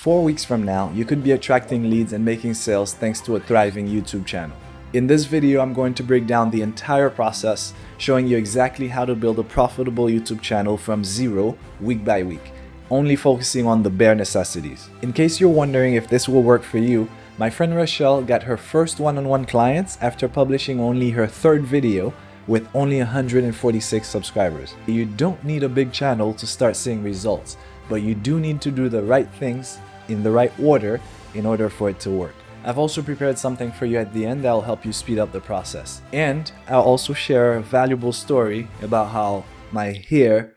4 weeks from now, you could be attracting leads and making sales thanks to a thriving YouTube channel. In this video, I'm going to break down the entire process, showing you exactly how to build a profitable YouTube channel from zero, week by week, only focusing on the bare necessities. In case you're wondering if this will work for you, my friend Rochelle got her first one-on-one clients after publishing only her third video with only 146 subscribers. You don't need a big channel to start seeing results, but you do need to do the right things in the right order in order for it to work. I've also prepared something for you at the end that will help you speed up the process. And I'll also share a valuable story about how my hair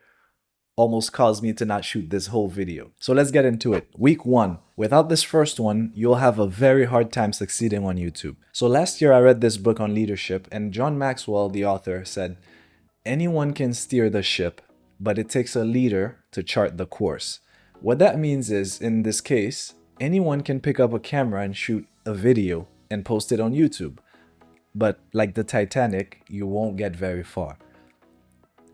almost caused me to not shoot this whole video. So let's get into it. Week 1. Without this first one, you'll have a very hard time succeeding on YouTube. So last year I read this book on leadership, and John Maxwell, the author, said, "Anyone can steer the ship, but it takes a leader to chart the course." What that means is, in this case, anyone can pick up a camera and shoot a video and post it on YouTube. But like the Titanic, you won't get very far.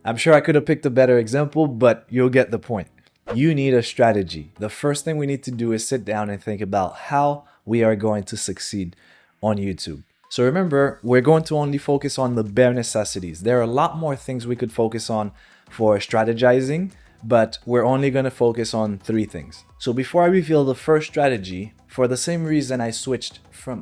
I'm sure I could have picked a better example, but you'll get the point. You need a strategy. The first thing we need to do is sit down and think about how we are going to succeed on YouTube. So remember, we're going to only focus on the bare necessities. There are a lot more things we could focus on for strategizing, but we're only going to focus on 3 things. So before I reveal the first strategy, for the same reason I switched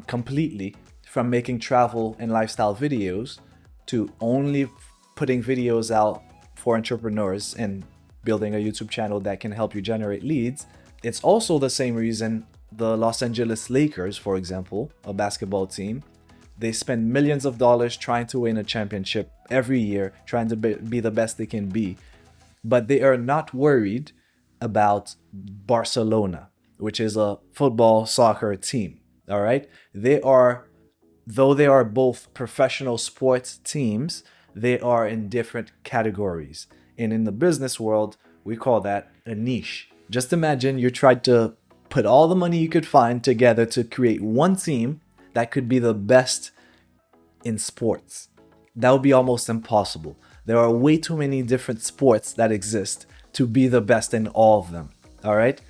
completely from making travel and lifestyle videos to only putting videos out for entrepreneurs and building a YouTube channel that can help you generate leads, it's also the same reason the Los Angeles Lakers, for example, a basketball team, they spend millions of dollars trying to win a championship every year, trying to be the best they can be. But they are not worried about Barcelona, which is a football soccer team. All right. Though they are both professional sports teams, they are in different categories. And in the business world, we call that a niche. Just imagine you tried to put all the money you could find together to create one team that could be the best in sports. That would be almost impossible. There are way too many different sports that exist to be the best in all of them. All right?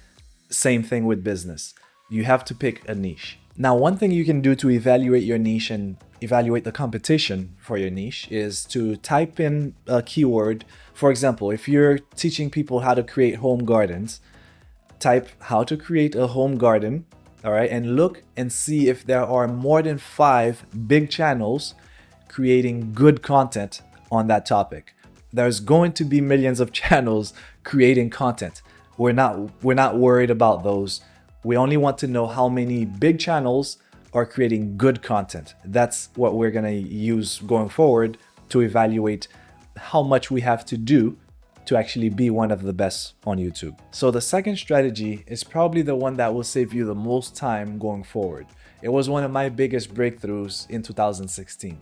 Same thing with business. You have to pick a niche. Now, one thing you can do to evaluate your niche and evaluate the competition for your niche is to type in a keyword. For example, if you're teaching people how to create home gardens, type how to create a home garden, all right, and look and see if there are more than 5 big channels creating good content on that topic. There's going to be millions of channels creating content. We're not worried about those. We only want to know how many big channels are creating good content. That's what we're going to use going forward to evaluate how much we have to do to actually be one of the best on YouTube. So the second strategy is probably the one that will save you the most time going forward. It was one of my biggest breakthroughs in 2016.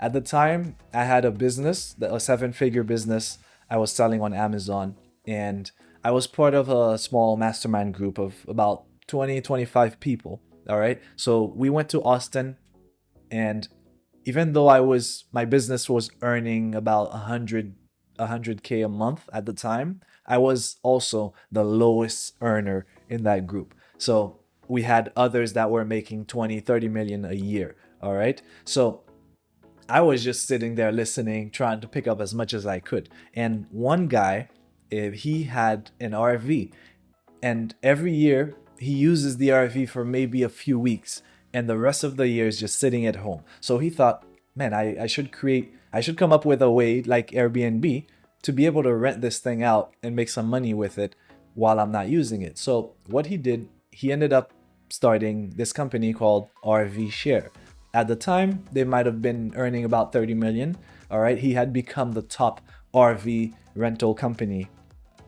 At the time, I had a business, a 7-figure business I was selling on Amazon, and I was part of a small mastermind group of about 25 people. All right. So we went to Austin, and even though my business was earning about 100K a month at the time, I was also the lowest earner in that group. So we had others that were making 20-30 million a year. All right. So I was just sitting there listening, trying to pick up as much as I could. And one guy, he had an RV, and every year he uses the RV for maybe a few weeks, and the rest of the year is just sitting at home. So he thought, man, I should come up with a way like Airbnb to be able to rent this thing out and make some money with it while I'm not using it. So what he did, he ended up starting this company called RV Share. At the time, they might have been earning about 30 million. All right. He had become the top RV rental company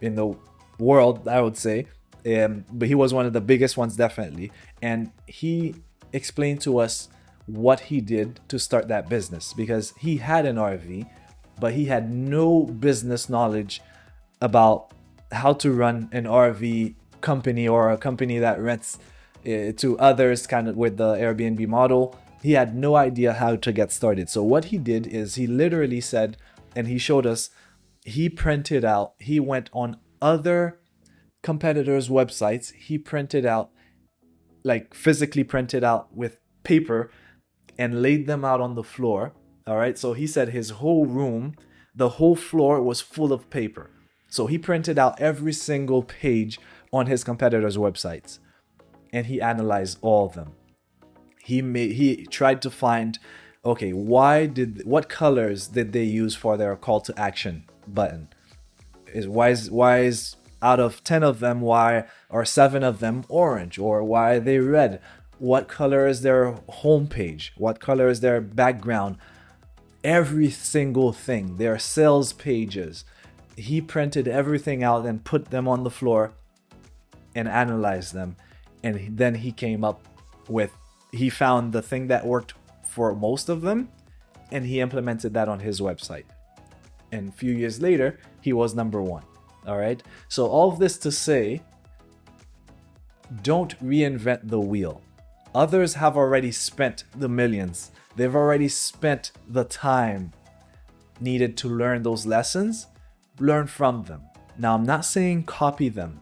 in the world, I would say. But he was one of the biggest ones, definitely. And he explained to us what he did to start that business, because he had an RV, but he had no business knowledge about how to run an RV company or a company that rents to others, kind of with the Airbnb model. He had no idea how to get started. So what he did is he literally said, and he showed us, he printed out, he went on other competitors' websites. He printed out, like physically printed out with paper, and laid them out on the floor. All right. So he said his whole room, the whole floor was full of paper. So he printed out every single page on his competitors' websites, and he analyzed all of them. He tried to find, okay, what colors did they use for their call to action button? Why is out of 10 of them, why are 7 of them orange, or why are they red? What color is their homepage? What color is their background? Every single thing, their sales pages. He printed everything out and put them on the floor and analyzed them. And then he came up with, he found the thing that worked for most of them, and he implemented that on his website. And a few years later, he was number 1. All right. So all of this to say, don't reinvent the wheel. Others have already spent the millions. They've already spent the time needed to learn those lessons. Learn from them. Now, I'm not saying copy them.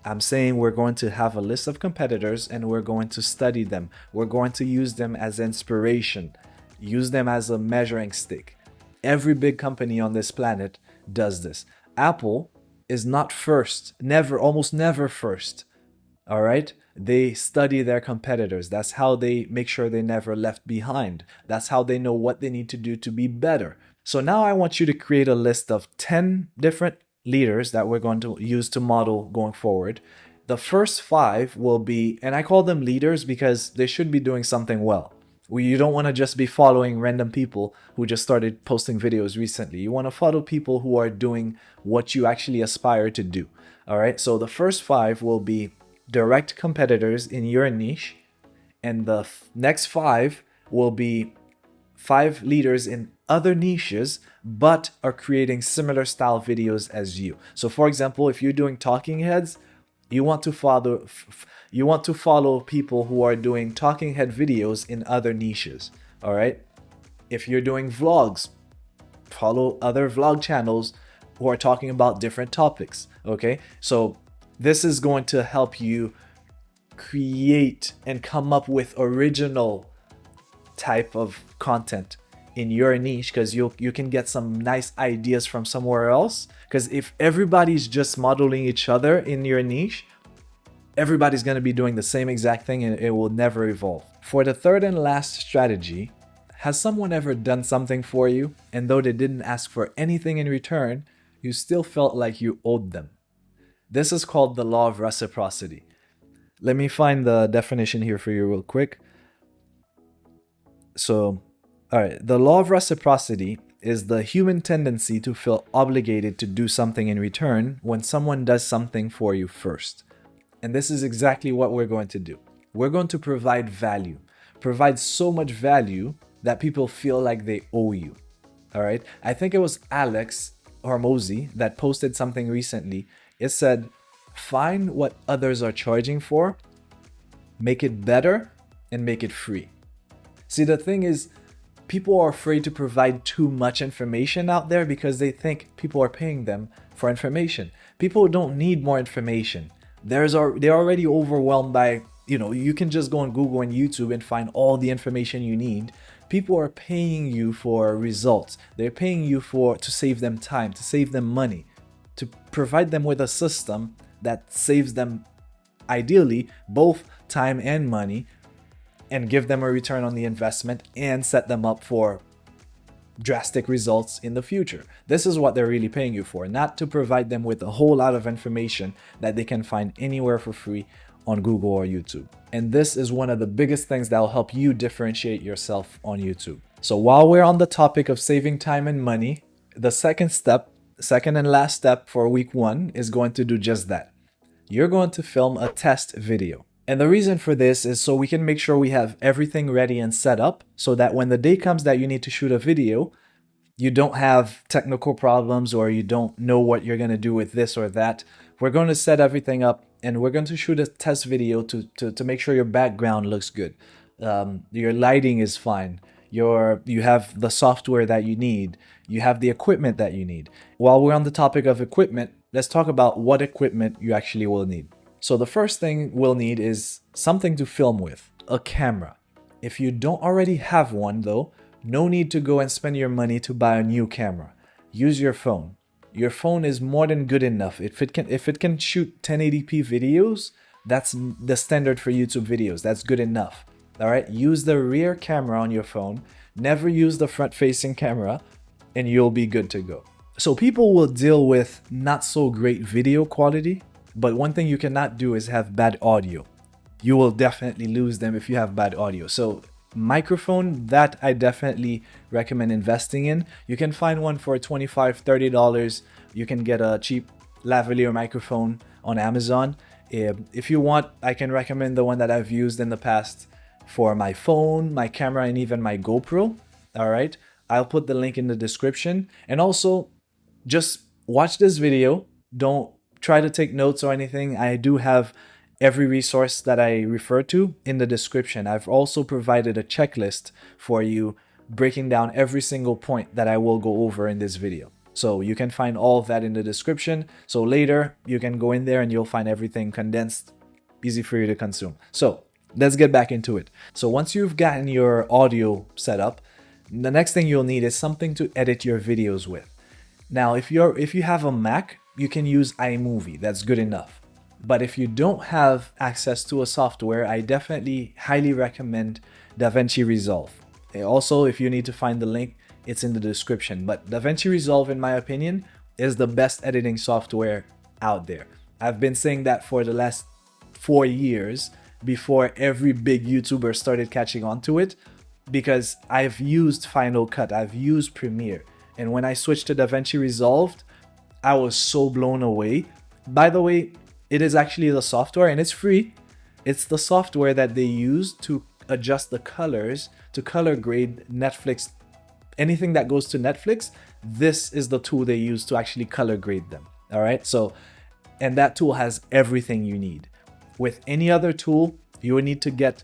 I'm saying we're going to have a list of competitors and we're going to study them. We're going to use them as inspiration. Use them as a measuring stick. Every big company on this planet does this. Apple is not first. Never, almost never first. All right? They study their competitors. That's how they make sure they never left behind. That's how they know what they need to do to be better. So now I want you to create a list of 10 different leaders that we're going to use to model going forward. The first 5 will be, and I call them leaders because they should be doing something well. You don't want to just be following random people who just started posting videos recently. You want to follow people who are doing what you actually aspire to do. All right. So the first 5 will be direct competitors in your niche. And the next 5 will be 5 leaders in other niches, but are creating similar style videos as you. So for example, if you're doing talking heads, you want to follow people who are doing talking head videos in other niches. All right. If you're doing vlogs, follow other vlog channels who are talking about different topics. Okay. So this is going to help you create and come up with original type of content in your niche, because you can get some nice ideas from somewhere else. Because if everybody's just modeling each other in your niche, everybody's going to be doing the same exact thing and it will never evolve. For the third and last strategy, has someone ever done something for you, and though they didn't ask for anything in return, you still felt like you owed them? This is called the law of reciprocity. Let me find the definition here for you real quick. So, all right, the law of reciprocity is the human tendency to feel obligated to do something in return when someone does something for you first. And this is exactly what we're going to do. We're going to provide value. Provide so much value that people feel like they owe you. All right. I think it was Alex Hormozy that posted something recently. It said, find what others are charging for, make it better, and make it free. See, the thing is, people are afraid to provide too much information out there because they think people are paying them for information. People don't need more information. They're already overwhelmed by, you can just go on Google and YouTube and find all the information you need. People are paying you for results. They're paying you to save them time, to save them money, to provide them with a system that saves them, ideally, both time and money, and give them a return on the investment and set them up for drastic results in the future. This is what they're really paying you for, not to provide them with a whole lot of information that they can find anywhere for free on Google or YouTube. And this is one of the biggest things that will help you differentiate yourself on YouTube. So while we're on the topic of saving time and money, the second and last step for week 1 is going to do just that. You're going to film a test video. And the reason for this is so we can make sure we have everything ready and set up so that when the day comes that you need to shoot a video, you don't have technical problems or you don't know what you're going to do with this or that. We're going to set everything up and we're going to shoot a test video to make sure your background looks good. Your lighting is fine. You have the software that you need. You have the equipment that you need. While we're on the topic of equipment, let's talk about what equipment you actually will need. So the first thing we'll need is something to film with, a camera. If you don't already have one though, no need to go and spend your money to buy a new camera. Use your phone. Your phone is more than good enough. If it can shoot 1080p videos, that's the standard for YouTube videos. That's good enough. All right, use the rear camera on your phone. Never use the front-facing camera and you'll be good to go. So people will deal with not so great video quality, but one thing you cannot do is have bad audio. You will definitely lose them if you have bad audio. So microphone, that I definitely recommend investing in. You can find one for $25, $30. You can get a cheap lavalier microphone on Amazon. If you want, I can recommend the one that I've used in the past for my phone, my camera, and even my GoPro. All right, I'll put the link in the description. And also, just watch this video. Don't try to take notes or anything. I do have every resource that I refer to in the description. I've also provided a checklist for you, breaking down every single point that I will go over in this video. So you can find all of that in the description. So later you can go in there and you'll find everything condensed, easy for you to consume. So let's get back into it. So once you've gotten your audio set up, the next thing you'll need is something to edit your videos with. Now, if you have a Mac, you can use iMovie. That's good enough. But if you don't have access to a software, I definitely highly recommend DaVinci Resolve. Also, if you need to find the link, it's in the description. But DaVinci Resolve, in my opinion, is the best editing software out there. I've been saying that for the last 4 years before every big YouTuber started catching on to it, because I've used Final Cut, I've used Premiere. And when I switched to DaVinci Resolve, I was so blown away. By the way, it is actually the software and it's free. It's the software that they use to adjust the colors, to color grade Netflix. Anything that goes to Netflix, this is the tool they use to actually color grade them. All right. So, and that tool has everything you need. With any other tool, you would need to get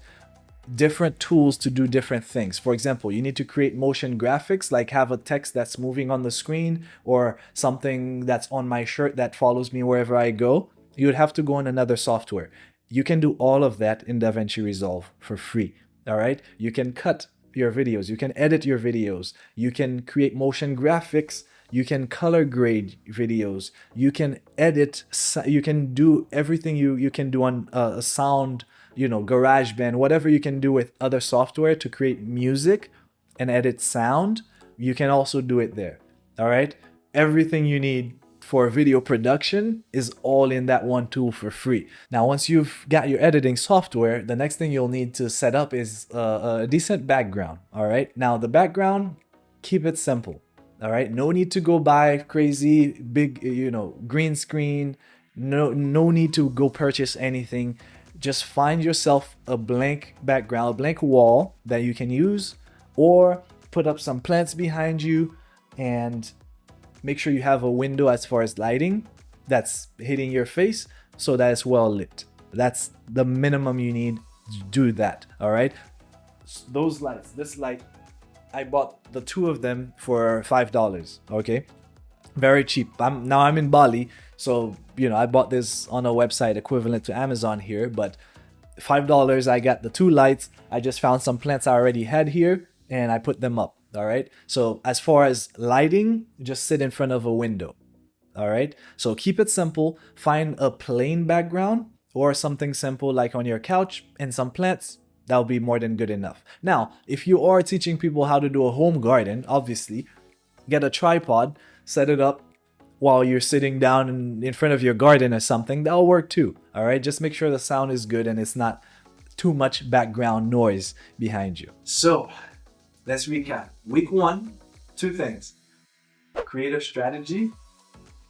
different tools to do different things. For example, you need to create motion graphics, like have a text that's moving on the screen or something that's on my shirt that follows me wherever I go. You would have to go in another software. You can do all of that in DaVinci Resolve for free. All right. You can cut your videos. You can edit your videos. You can create motion graphics. You can color grade videos. You can edit. You can do everything you can do on a sound, GarageBand, whatever you can do with other software to create music and edit sound. You can also do it there. All right. Everything you need for video production is all in that one tool for free. Now, once you've got your editing software, the next thing you'll need to set up is a decent background. All right. Now, the background, keep it simple. All right. No need to go buy crazy big, green screen. No need to go purchase anything. Just find yourself a blank background, a blank wall that you can use, or put up some plants behind you and make sure you have a window as far as lighting that's hitting your face so that it's well lit. That's the minimum you need to do that. All right. Those lights, this light, I bought the 2 of them for $5. Okay. Very cheap. I'm in Bali. So, I bought this on a website equivalent to Amazon here, but $5, I got the 2 lights. I just found some plants I already had here and I put them up. All right. So as far as lighting, just sit in front of a window. All right. So keep it simple. Find a plain background or something simple like on your couch and some plants. That'll be more than good enough. Now, if you are teaching people how to do a home garden, obviously, get a tripod, set it up while you're sitting down in front of your garden or something. That'll work too. All right. Just make sure the sound is good and it's not too much background noise behind you. So let's recap. Week 1, 2 things. Create a strategy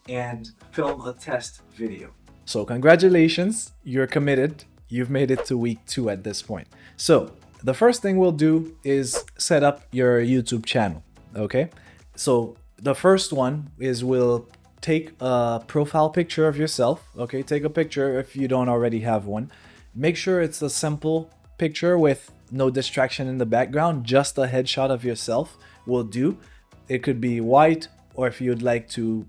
and film a test video. So congratulations, you're committed. You've made it to week 2 at this point. So the first thing we'll do is set up your YouTube channel. Okay. So the first one is we'll take a profile picture of yourself. Okay. Take a picture if you don't already have one. Make sure it's a simple picture with no distraction in the background. Just a headshot of yourself will do. It could be white, or if you'd like to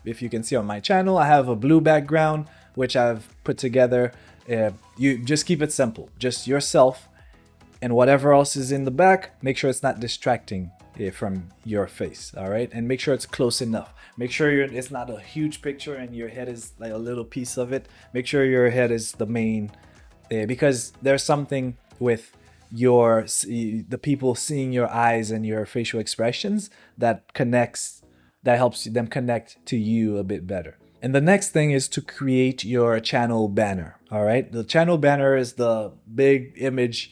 if you can see on my channel, I have a blue background, which I've put together. You just keep it simple, just yourself and whatever else is in the back. Make sure it's not distracting from your face, all right? And make sure it's close enough. Make sure it's not a huge picture and your head is like a little piece of it. Make sure your head is the main, because there's something with the people seeing your eyes and your facial expressions that helps them connect to you a bit better. And the next thing is to create your channel banner, all right? The channel banner is the big image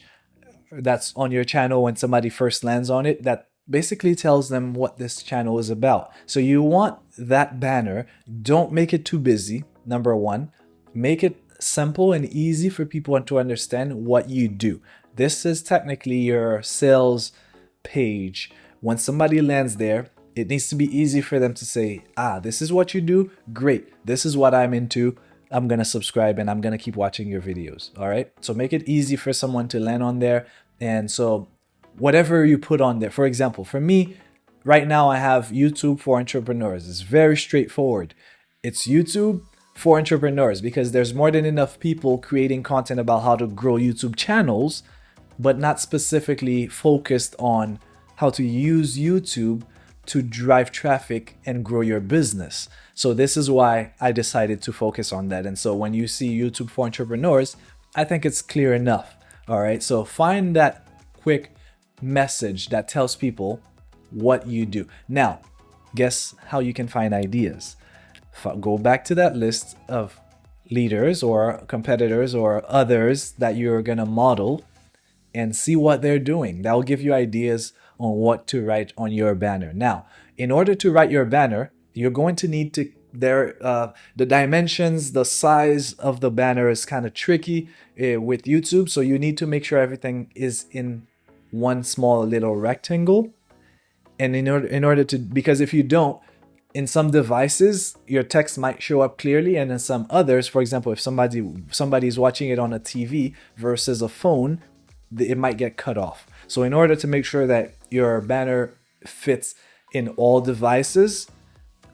that's on your channel when somebody first lands on it, that basically tells them what this channel is about. So you want that banner. Don't make it too busy, number one. Make it simple and easy for people to understand what you do. This is technically your sales page. When somebody lands there, it needs to be easy for them to say, this is what you do. Great. This is what I'm into. I'm going to subscribe and I'm going to keep watching your videos. All right. So make it easy for someone to land on there. And so whatever you put on there, for example, for me right now, I have YouTube for entrepreneurs. It's very straightforward. It's YouTube for entrepreneurs because there's more than enough people creating content about how to grow YouTube channels, but not specifically focused on how to use YouTube to drive traffic and grow your business. So this is why I decided to focus on that. And so when you see YouTube for entrepreneurs, I think it's clear enough. All right. So find that quick message that tells people what you do. Now, guess how you can find ideas. Go back to that list of leaders or competitors or others that you're going to model and see what they're doing. That will give you ideas on what to write on your banner. Now, in order to write your banner, you're going to need to the dimensions, the size of the banner is kind of tricky with YouTube. So you need to make sure everything is in one small little rectangle. And in order to, because if you don't, in some devices, your text might show up clearly. And in some others, for example, if somebody's watching it on a TV versus a phone, it might get cut off. So in order to make sure that your banner fits in all devices,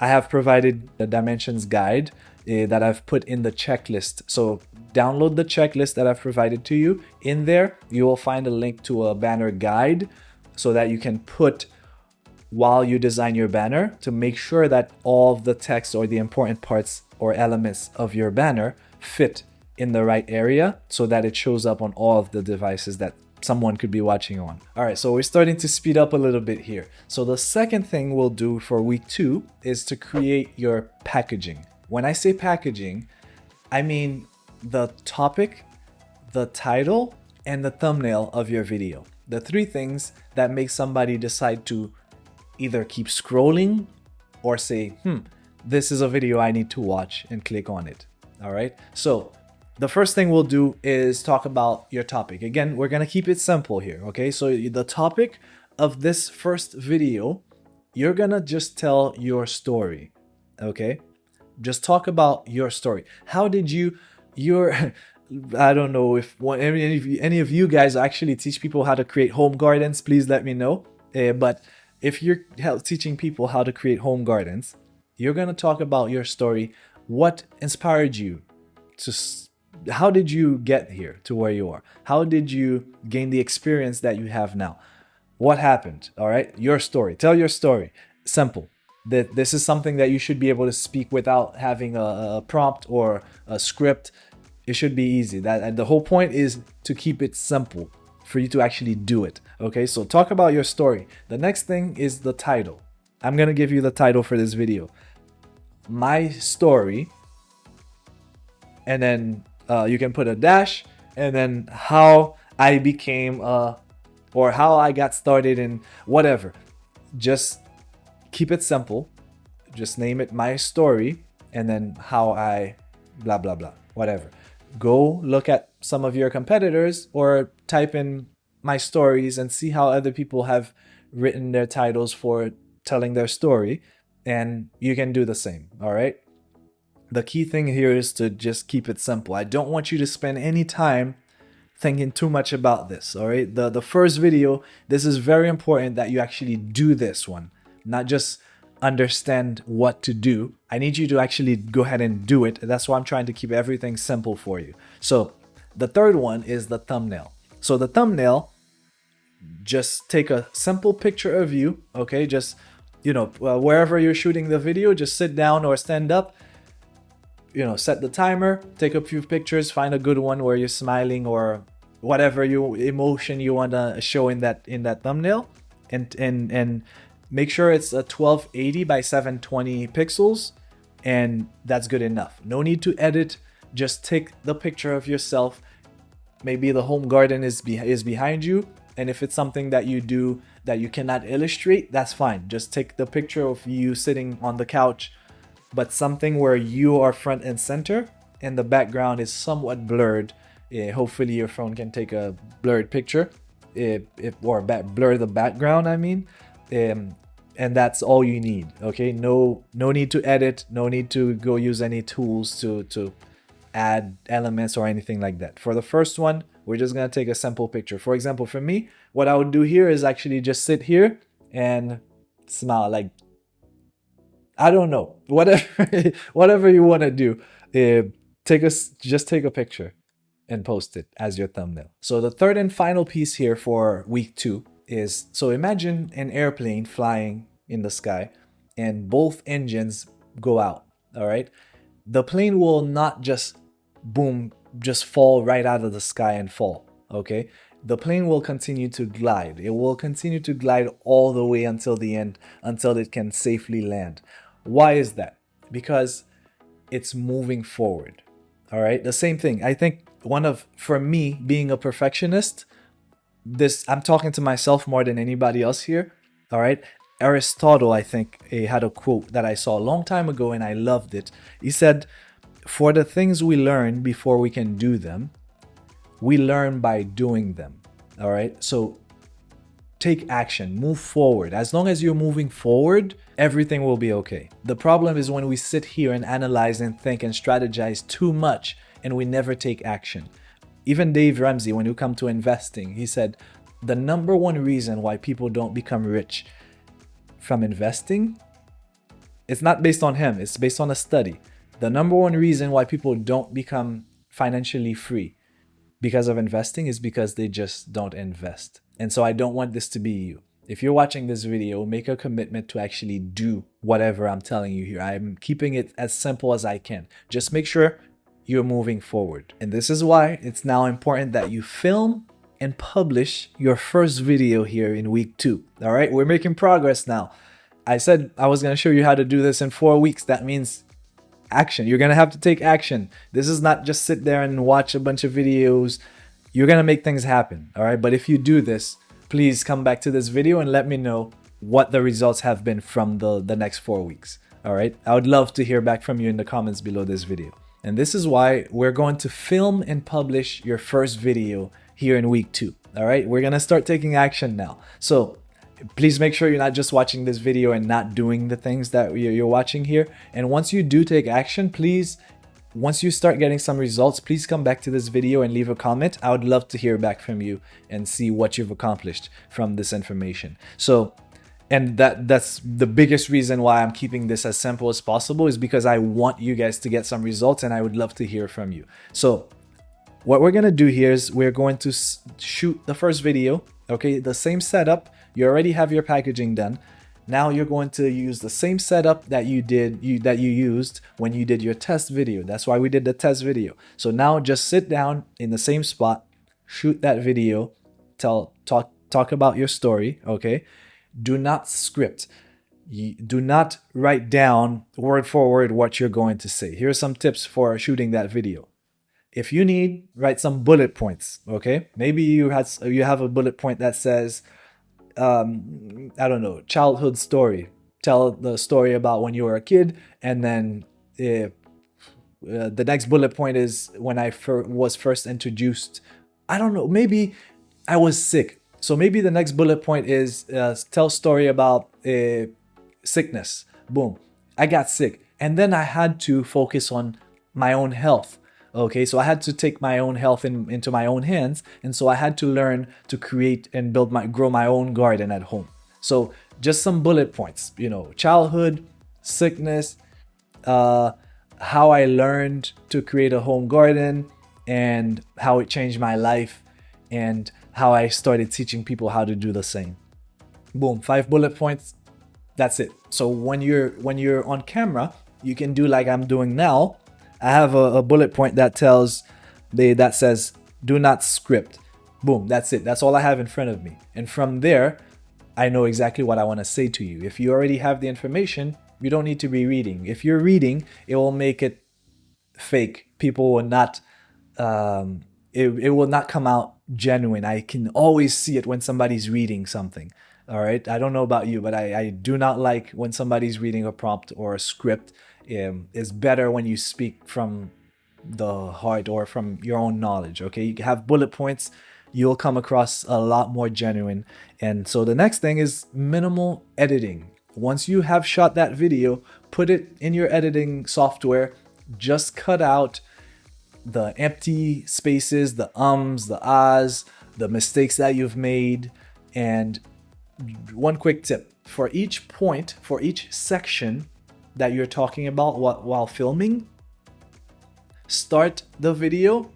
I have provided the dimensions guide that I've put in the checklist. So download the checklist that I've provided to you. In there, you will find a link to a banner guide so that you can put while you design your banner to make sure that all of the text or the important parts or elements of your banner fit in the right area so that it shows up on all of the devices that someone could be watching on. All right, so we're starting to speed up a little bit here. So the second thing we'll do for week 2 is to create your packaging. When I say packaging, I mean the topic, the title, and the thumbnail of your video. The 3 things that make somebody decide to either keep scrolling or say, this is a video I need to watch, and click on it. All right, so the first thing we'll do is talk about your topic. Again, we're going to keep it simple here, okay? So the topic of this first video, you're going to just tell your story, okay? Just talk about your story. How did I don't know if any of you guys actually teach people how to create home gardens, please let me know. But if you're teaching people how to create home gardens, you're going to talk about your story. What inspired you to how did you get here to where you are? How did you gain the experience that you have now? What happened? All right. Your story. Tell your story. Simple. That this is something that you should be able to speak without having a prompt or a script. It should be easy. And the whole point is to keep it simple for you to actually do it. Okay. So talk about your story. The next thing is the title. I'm going to give you the title for this video. My story. And then you can put a dash and then how I became or how I got started in whatever. Just keep it simple. Just name it my story and then how I blah, blah, blah, whatever. Go look at some of your competitors or type in my stories and see how other people have written their titles for telling their story. And you can do the same. All right. The key thing here is to just keep it simple. I don't want you to spend any time thinking too much about this, all right? The first video, this is very important that you actually do this one. Not just understand what to do. I need you to actually go ahead and do it. That's why I'm trying to keep everything simple for you. So the third one is the thumbnail. So the thumbnail, just take a simple picture of you, okay? Just, wherever you're shooting the video, just sit down or stand up, set the timer, take a few pictures, find a good one where you're smiling or whatever emotion you want to show in that thumbnail, and make sure it's a 1280 by 720 pixels, and that's good enough. No need to edit. Just take the picture of yourself. Maybe the home garden is behind you, and if it's something that you do that you cannot illustrate, that's fine. Just take the picture of you sitting on the couch, but something where you are front and center and the background is somewhat blurred. Hopefully your phone can take a blurred picture, blur the background, I mean. And that's all you need, okay? No need to edit, no need to go use any tools to add elements or anything like that. For the first one, we're just gonna take a simple picture. For example, for me, what I would do here is actually just sit here and smile, like, I don't know, whatever you want to do. Just take a picture and post it as your thumbnail. So the third and final piece here for week 2 is, so imagine an airplane flying in the sky and both engines go out, all right? The plane will not just just fall right out of the sky and fall, okay? The plane will continue to glide. It will continue to glide all the way until the end, until it can safely land. Why is that? Because it's moving forward, all right? The same thing. I think for me, being a perfectionist, I'm talking to myself more than anybody else here, all right? Aristotle, I think, had a quote that I saw a long time ago and I loved it. He said, "For the things we learn before we can do them, we learn by doing them." All right? So take action, move forward. As long as you're moving forward, everything will be okay. The problem is when we sit here and analyze and think and strategize too much and we never take action. Even Dave Ramsey, when you come to investing, he said, the number one reason why people don't become rich from investing, it's not based on him, it's based on a study. The number one reason why people don't become financially free because of investing is because they just don't invest. And so I don't want this to be you. If you're watching this video, make a commitment to actually do whatever I'm telling you here. I'm keeping it as simple as I can. Just make sure you're moving forward. And this is why it's now important that you film and publish your first video here in week 2. All right, we're making progress now. I said I was going to show you how to do this in 4 weeks. That means action. You're going to have to take action. This is not just sit there and watch a bunch of videos. You're going to make things happen. All right, but if you do this, please come back to this video and let me know what the results have been from the next 4 weeks. All right, I would love to hear back from you in the comments below this video. And this is why we're going to film and publish your first video here in week 2. All right, we're going to start taking action now. So please make sure you're not just watching this video and not doing the things that you're watching here. And once you do take action, please, once you start getting some results, please come back to this video and leave a comment. I would love to hear back from you and see what you've accomplished from this information. So, and that's the biggest reason why I'm keeping this as simple as possible, is because I want you guys to get some results and I would love to hear from you. So what we're going to do here is we're going to shoot the first video. Okay, the same setup. You already have your packaging done. Now you're going to use the same setup that you used when you did your test video. That's why we did the test video. So now just sit down in the same spot, shoot that video, talk about your story, okay? Do not script. Do not write down word for word what you're going to say. Here are some tips for shooting that video. If you need, write some bullet points, okay? Maybe you have a bullet point that says, I don't know, childhood story. Tell the story about when you were a kid, and then the next bullet point is when I was first introduced. I don't know, maybe I was sick. So maybe the next bullet point is tell story about sickness. Boom, I got sick, and then I had to focus on my own health. Okay, so I had to take my own health into my own hands, and so I had to learn to create and grow my own garden at home. So just some bullet points, childhood, sickness, how I learned to create a home garden and how it changed my life, and how I started teaching people how to do the same. Boom, 5 bullet points. That's it. So when you're on camera, you can do like I'm doing now. I have a bullet point that says do not script. Boom, that's it. That's all I have in front of me. And from there, I know exactly what I want to say to you. If you already have the information, you don't need to be reading. If you're reading, it will make it fake. People will not it will not come out genuine. I can always see it when somebody's reading something. All right. I don't know about you, but I do not like when somebody's reading a prompt or a script. It's better when you speak from the heart or from your own knowledge. Okay. You have bullet points. You'll come across a lot more genuine. And so the next thing is minimal editing. Once you have shot that video, put it in your editing software. Just cut out the empty spaces, the ums, the ahs, the mistakes that you've made. And one quick tip, for each point, for each section that you're talking about while filming, start the video,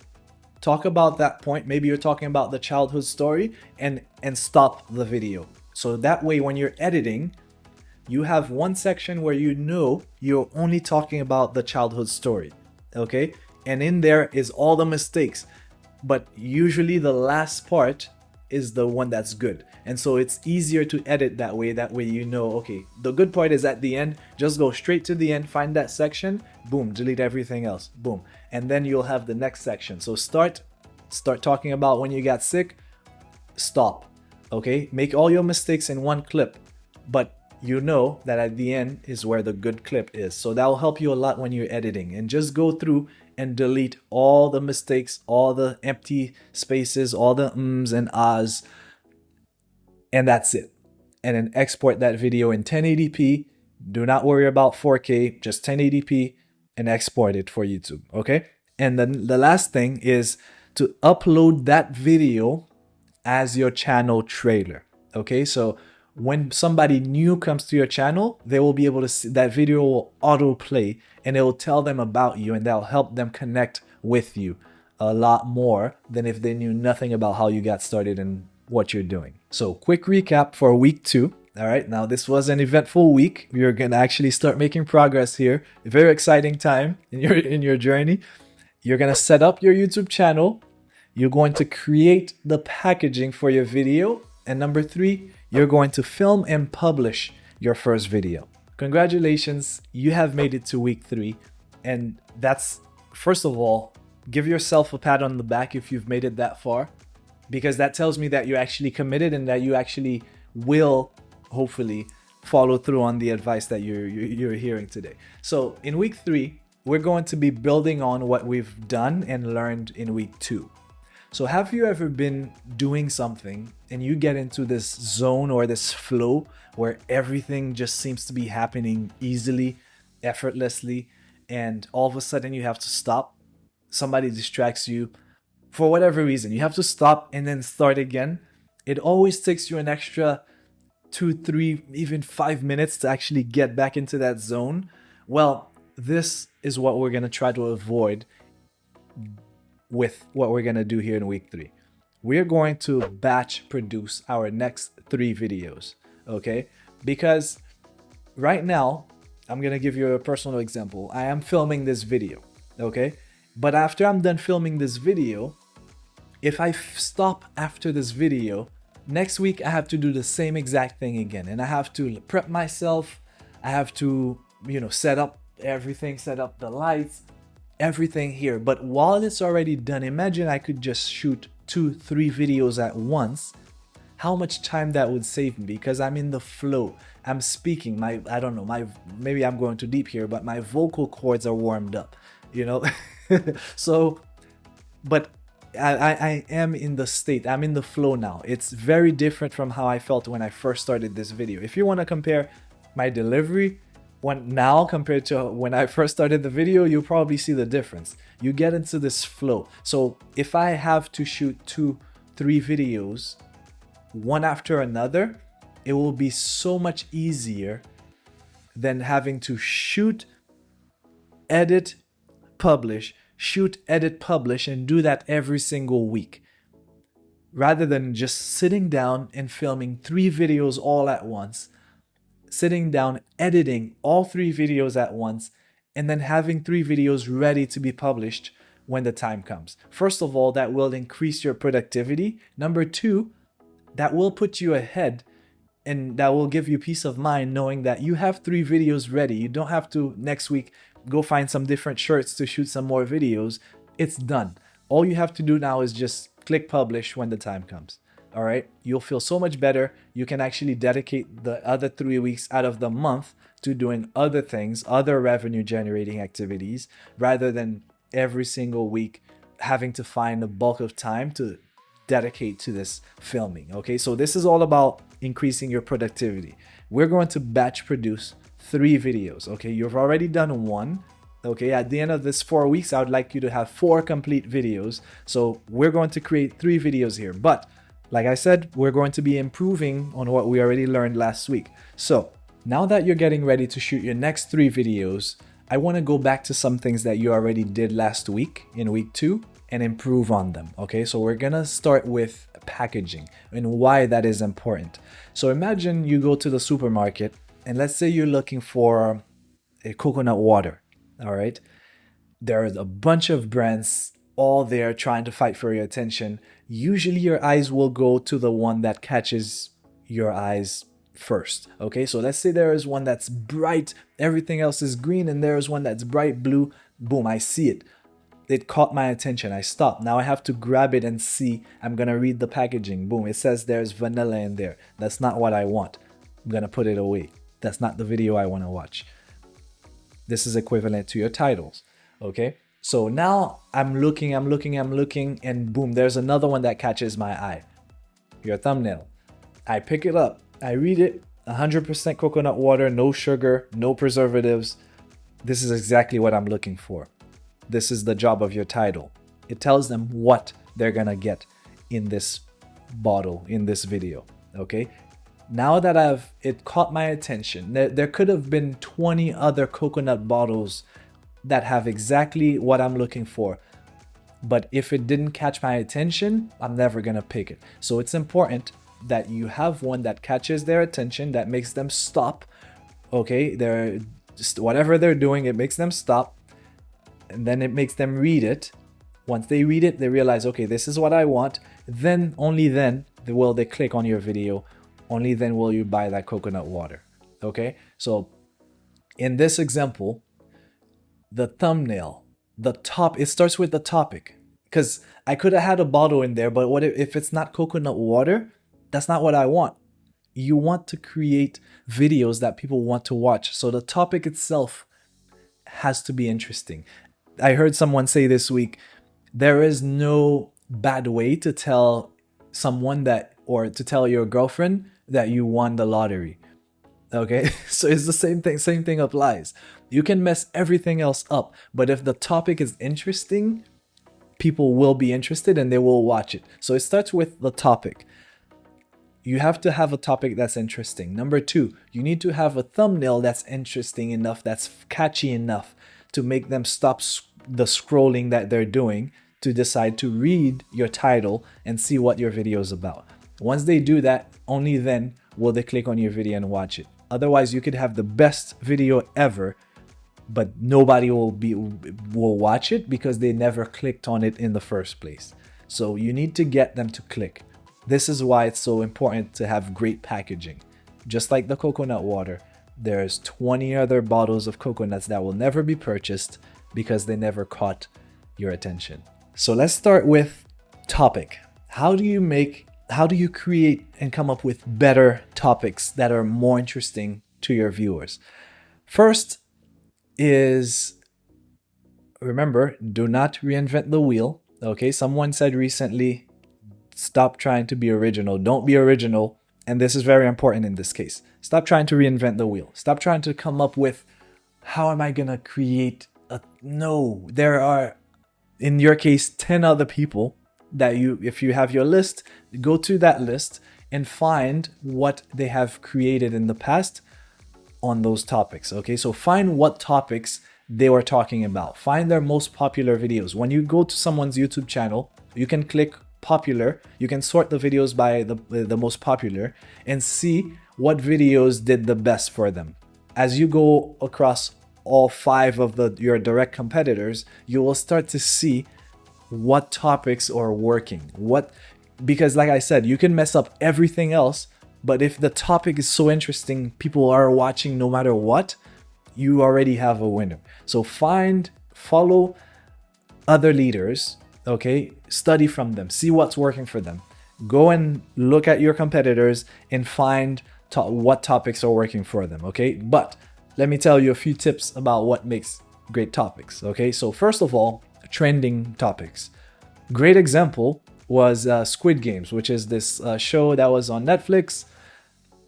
talk about that point. Maybe you're talking about the childhood story, and stop the video. So that way, when you're editing, you have one section where you're only talking about the childhood story, okay? And in there is all the mistakes. But usually the last part is the one that's good. And so it's easier to edit that way. That way okay, the good part is at the end. Just go straight to the end, find that section, boom, delete everything else, boom. And then you'll have the next section. So start talking about when you got sick, stop, okay? Make all your mistakes in one clip. But that at the end is where the good clip is. So that will help you a lot when you're editing. And just go through and delete all the mistakes, all the empty spaces, all the ums and ahs, and that's it. And then export that video in 1080p. Do not worry about 4K, just 1080p, and export it for YouTube, okay? And then the last thing is to upload that video as your channel trailer, okay? So when somebody new comes to your channel, they will be able to see that video will autoplay, and it will tell them about you, and that'll help them connect with you a lot more than if they knew nothing about how you got started and what you're doing. So quick recap for week 2. All right, now this was an eventful week. You're gonna actually start making progress here. A very exciting time in your journey. You're gonna set up your YouTube channel. You're going to create the packaging for your video. And number 3, you're going to film and publish your first video. Congratulations, you have made it to week 3. And that's, first of all, give yourself a pat on the back if you've made it that far, because that tells me that you're actually committed and that you actually will hopefully follow through on the advice that you're hearing today. So in week 3, we're going to be building on what we've done and learned in week 2. So have you ever been doing something and you get into this zone or this flow where everything just seems to be happening easily, effortlessly, and all of a sudden you have to stop? Somebody distracts you for whatever reason. You have to stop and then start again. It always takes you an extra 2, 3, even 5 minutes to actually get back into that zone. Well, this is what we're going to try to avoid with what we're going to do here in week 3. We're going to batch produce our next 3 videos, okay? Because right now, I'm going to give you a personal example. I am filming this video, okay? But after I'm done filming this video, if I stop after this video, next week I have to do the same exact thing again. And I have to prep myself. I have to, set up everything, set up the lights, everything here. But while it's already done, imagine I could just shoot 2, 3 videos at once. How much time that would save me, because I'm in the flow. I'm speaking. Maybe I'm going too deep here, but my vocal cords are warmed up, So, but I am in the state. I'm in the flow now. It's very different from how I felt when I first started this video. If you want to compare my delivery now compared to when I first started the video, you'll probably see the difference. You get into this flow. So if I have to shoot 2, 3 videos, one after another, it will be so much easier than having to shoot, edit, publish, shoot, edit, publish, and do that every single week. Rather than just sitting down and filming 3 videos all at once, sitting down, editing all 3 videos at once, and then having 3 videos ready to be published when the time comes. First of all, that will increase your productivity. Number 2, that will put you ahead, and that will give you peace of mind knowing that you have 3 videos ready. You don't have to next week go find some different shirts to shoot some more videos. It's done. All you have to do now is just click publish when the time comes. All right, you'll feel so much better. You can actually dedicate the other 3 weeks out of the month to doing other things, other revenue generating activities, rather than every single week having to find a bulk of time to dedicate to this filming. Okay, so this is all about increasing your productivity. We're going to batch produce 3 videos. Okay, you've already done 1. Okay, at the end of this 4 weeks, I would like you to have 4 complete videos. So we're going to create 3 videos here. But like I said, we're going to be improving on what we already learned last week. So now that you're getting ready to shoot your next 3 videos, I want to go back to some things that you already did last week in week 2 and improve on them. Okay, so we're gonna start with packaging and why that is important. So imagine you go to the supermarket and let's say you're looking for a coconut water. All right, there's a bunch of brands all there trying to fight for your attention. Usually your eyes will go to the one that catches your eyes first. Okay, so let's say there is one that's bright, everything else is green, and there is one that's bright blue. Boom, I see it. It caught my attention. I stopped. Now I have to grab it and see. I'm gonna read the packaging. Boom, it says there's vanilla in there. That's not what I want. I'm gonna put it away. That's not the video I want to watch. This is equivalent to your titles. Okay, so now I'm looking, and boom, there's another one that catches my eye. Your thumbnail. I pick it up, I read it, 100% coconut water, no sugar, no preservatives. This is exactly what I'm looking for. This is the job of your title. It tells them what they're gonna get in this bottle, in this video. Okay, now that it caught my attention, there could have been 20 other coconut bottles that have exactly what I'm looking for. But if it didn't catch my attention, I'm never gonna pick it. So it's important that you have one that catches their attention, that makes them stop. Okay, they're just whatever they're doing, it makes them stop, and then it makes them read it. Once they read it, they realize, okay, this is what I want. Then, only then, will they click on your video. Only then will you buy that coconut water. Okay, so in this example, the thumbnail, the top, it starts with the topic, because I could have had a bottle in there, but what if it's not coconut water? That's not what I want. You want to create videos that people want to watch. So the topic itself has to be interesting. I heard someone say this week, there is no bad way to tell someone that, or to tell your girlfriend that you won the lottery. Okay, so it's the same thing applies. You can mess everything else up, but if the topic is interesting, people will be interested and they will watch it. So it starts with the topic. You have to have a topic that's interesting. Number 2, you need to have a thumbnail that's interesting enough, that's catchy enough to make them stop the scrolling that they're doing to decide to read your title and see what your video is about. Once they do that, only then will they click on your video and watch it. Otherwise, you could have the best video ever, but nobody will watch it because they never clicked on it in the first place. So you need to get them to click. This is why it's so important to have great packaging. Just like the coconut water, there's 20 other bottles of coconuts that will never be purchased because they never caught your attention. So let's start with topic. How do you create and come up with better topics that are more interesting to your viewers? First is, remember, do not reinvent the wheel. Okay, someone said recently, stop trying to be original. Don't be original. And this is very important in this case. Stop trying to reinvent the wheel. Stop trying to come up with, how am I going to create a... No, there are, in your case, 10 other people that if you have your list, go to that list and find what they have created in the past on those topics. Okay, so find what topics they were talking about. Find their most popular videos. When you go to someone's YouTube channel, you can click popular. You can sort the videos by the most popular and see what videos did the best for them. As you go across all 5 of your direct competitors, you will start to see what topics are working. Because like I said, you can mess up everything else, but if the topic is so interesting, people are watching no matter what, you already have a winner. So follow other leaders, okay? Study from them, see what's working for them. Go and look at your competitors and find what topics are working for them, okay? But let me tell you a few tips about what makes great topics, okay? So first of all, trending topics. Great example was Squid Games, which is this show that was on Netflix,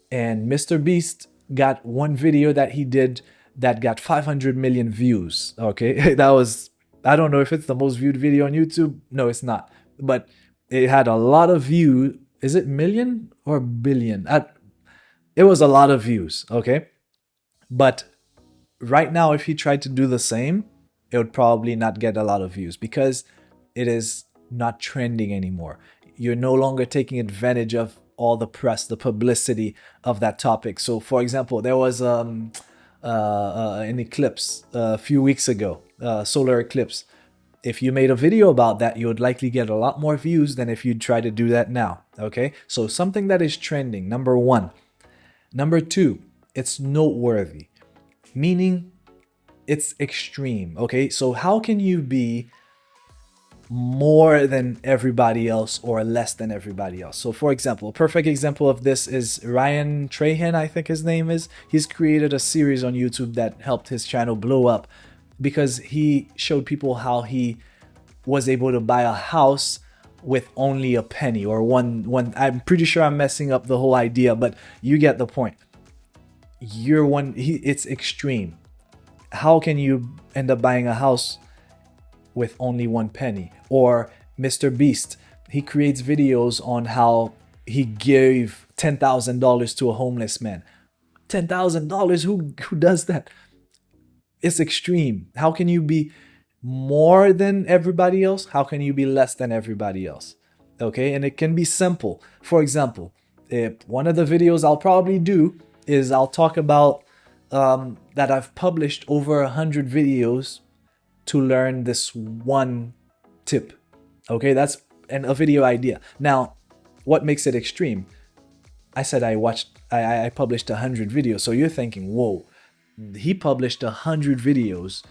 and Mr. Beast got one video that he did that got 500 million views, okay? That was, I don't know if it's the most viewed video on YouTube. No, it's not. But it had a lot of views. Is it million or billion? It was a lot of views, okay? But right now, if he tried to do the same, it would probably not get a lot of views because it is not trending anymore. You're no longer taking advantage of all the press, the publicity of that topic. So for example, there was an eclipse a few weeks ago, solar eclipse. If you made a video about that, you would likely get a lot more views than if you try to do that now, okay? So something that is trending, number 1. Number 2, it's noteworthy, meaning it's extreme, okay? So how can you be more than everybody else or less than everybody else? So for example, a perfect example of this is Ryan Trahan, I think his name is. He's created a series on YouTube that helped his channel blow up because he showed people how he was able to buy a house with only a penny or one. I'm pretty sure I'm messing up the whole idea, but you get the point. It's extreme. How can you end up buying a house with only 1 penny? Or Mr. Beast, he creates videos on how he gave $10,000 to a homeless man. $10,000, who does that? It's extreme. How can you be more than everybody else? How can you be less than everybody else? Okay, and it can be simple. For example, one of the videos I'll probably do is I'll talk about that I've published over 100 videos to learn this one tip. Okay, that's a video idea. Now, what makes it extreme? I said I published 100 videos. So you're thinking, whoa, he published 100 videos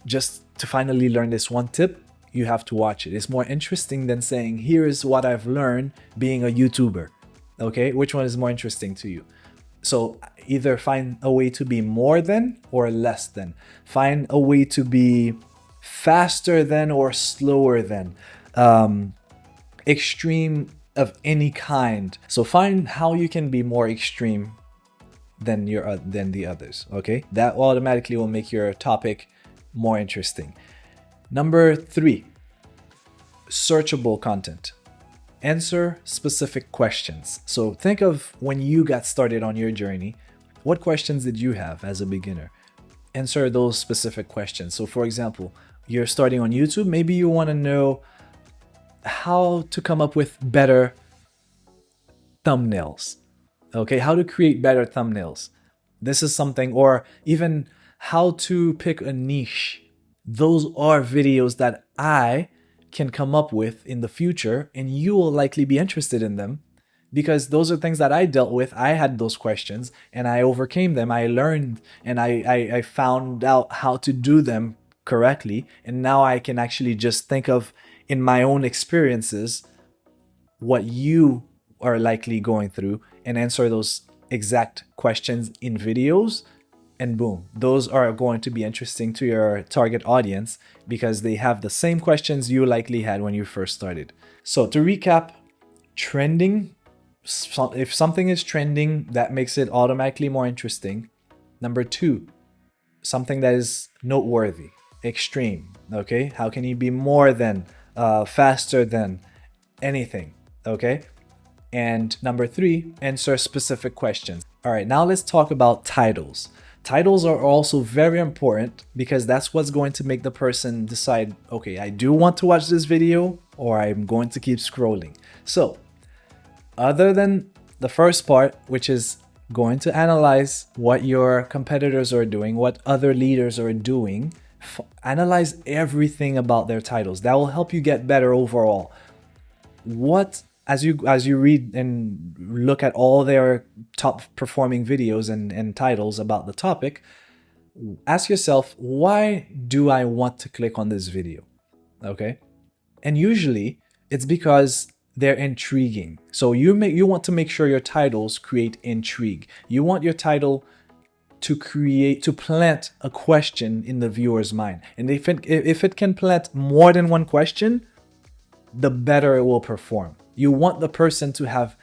just to finally learn this one tip? You have to watch it. It's more interesting than saying, here is what I've learned being a YouTuber. Okay, which one is more interesting to you? So either find a way to be more than or less than. Find a way to be faster than or slower than. Extreme of any kind. So find how you can be more extreme than the others. Okay, that automatically will make your topic more interesting. Number 3, searchable content. Answer specific questions. So think of when you got started on your journey, what questions did you have as a beginner? Answer those specific questions. So for example, you're starting on YouTube, maybe you want to know how to come up with better thumbnails. Okay, how to create better thumbnails. This is something, or even how to pick a niche. Those are videos that I can come up with in the future, and you will likely be interested in them because those are things that I dealt with. I had those questions and I overcame them. I learned and I found out how to do them correctly. And now I can actually just think of, in my own experiences, what you are likely going through and answer those exact questions in videos. And boom, those are going to be interesting to your target audience because they have the same questions you likely had when you first started. So to recap, trending, if something is trending, that makes it automatically more interesting. Number 2, something that is noteworthy, extreme. Okay, how can you be more than, faster than anything? Okay, And number 3, answer specific questions. All right, now let's talk about titles. Titles are also very important because that's what's going to make the person decide, okay, I do want to watch this video or I'm going to keep scrolling. So other than the first part, which is going to analyze what your competitors are doing, what other leaders are doing, analyze everything about their titles. That will help you get better overall. As you read and look at all their top performing videos and titles about the topic, ask yourself, why do I want to click on this video? Okay? And usually it's because they're intriguing. So you want to make sure your titles create intrigue. You want your title to plant a question in the viewer's mind. And if it can plant more than one question, the better it will perform. You want the person to have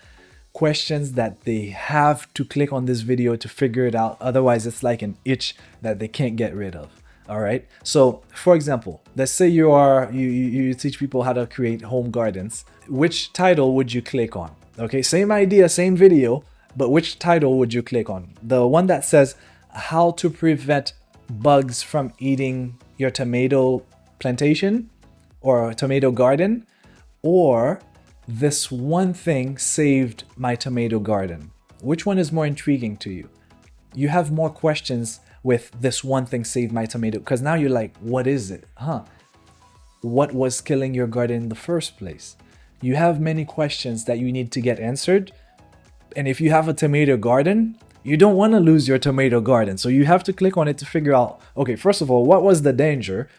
questions that they have to click on this video to figure it out. Otherwise, it's like an itch that they can't get rid of. All right. So, for example, let's say you teach people how to create home gardens. Which title would you click on? Okay, same idea, same video, but which title would you click on? The one that says how to prevent bugs from eating your tomato plantation or tomato garden, or this one thing saved my tomato garden? Which one is more intriguing to you? You have more questions with this one thing saved my tomato, because now you're like, what is it? What was killing your garden in the first place? You have many questions that you need to get answered. And if you have a tomato garden, you don't want to lose your tomato garden. So you have to click on it to figure out, okay, first of all, what was the danger?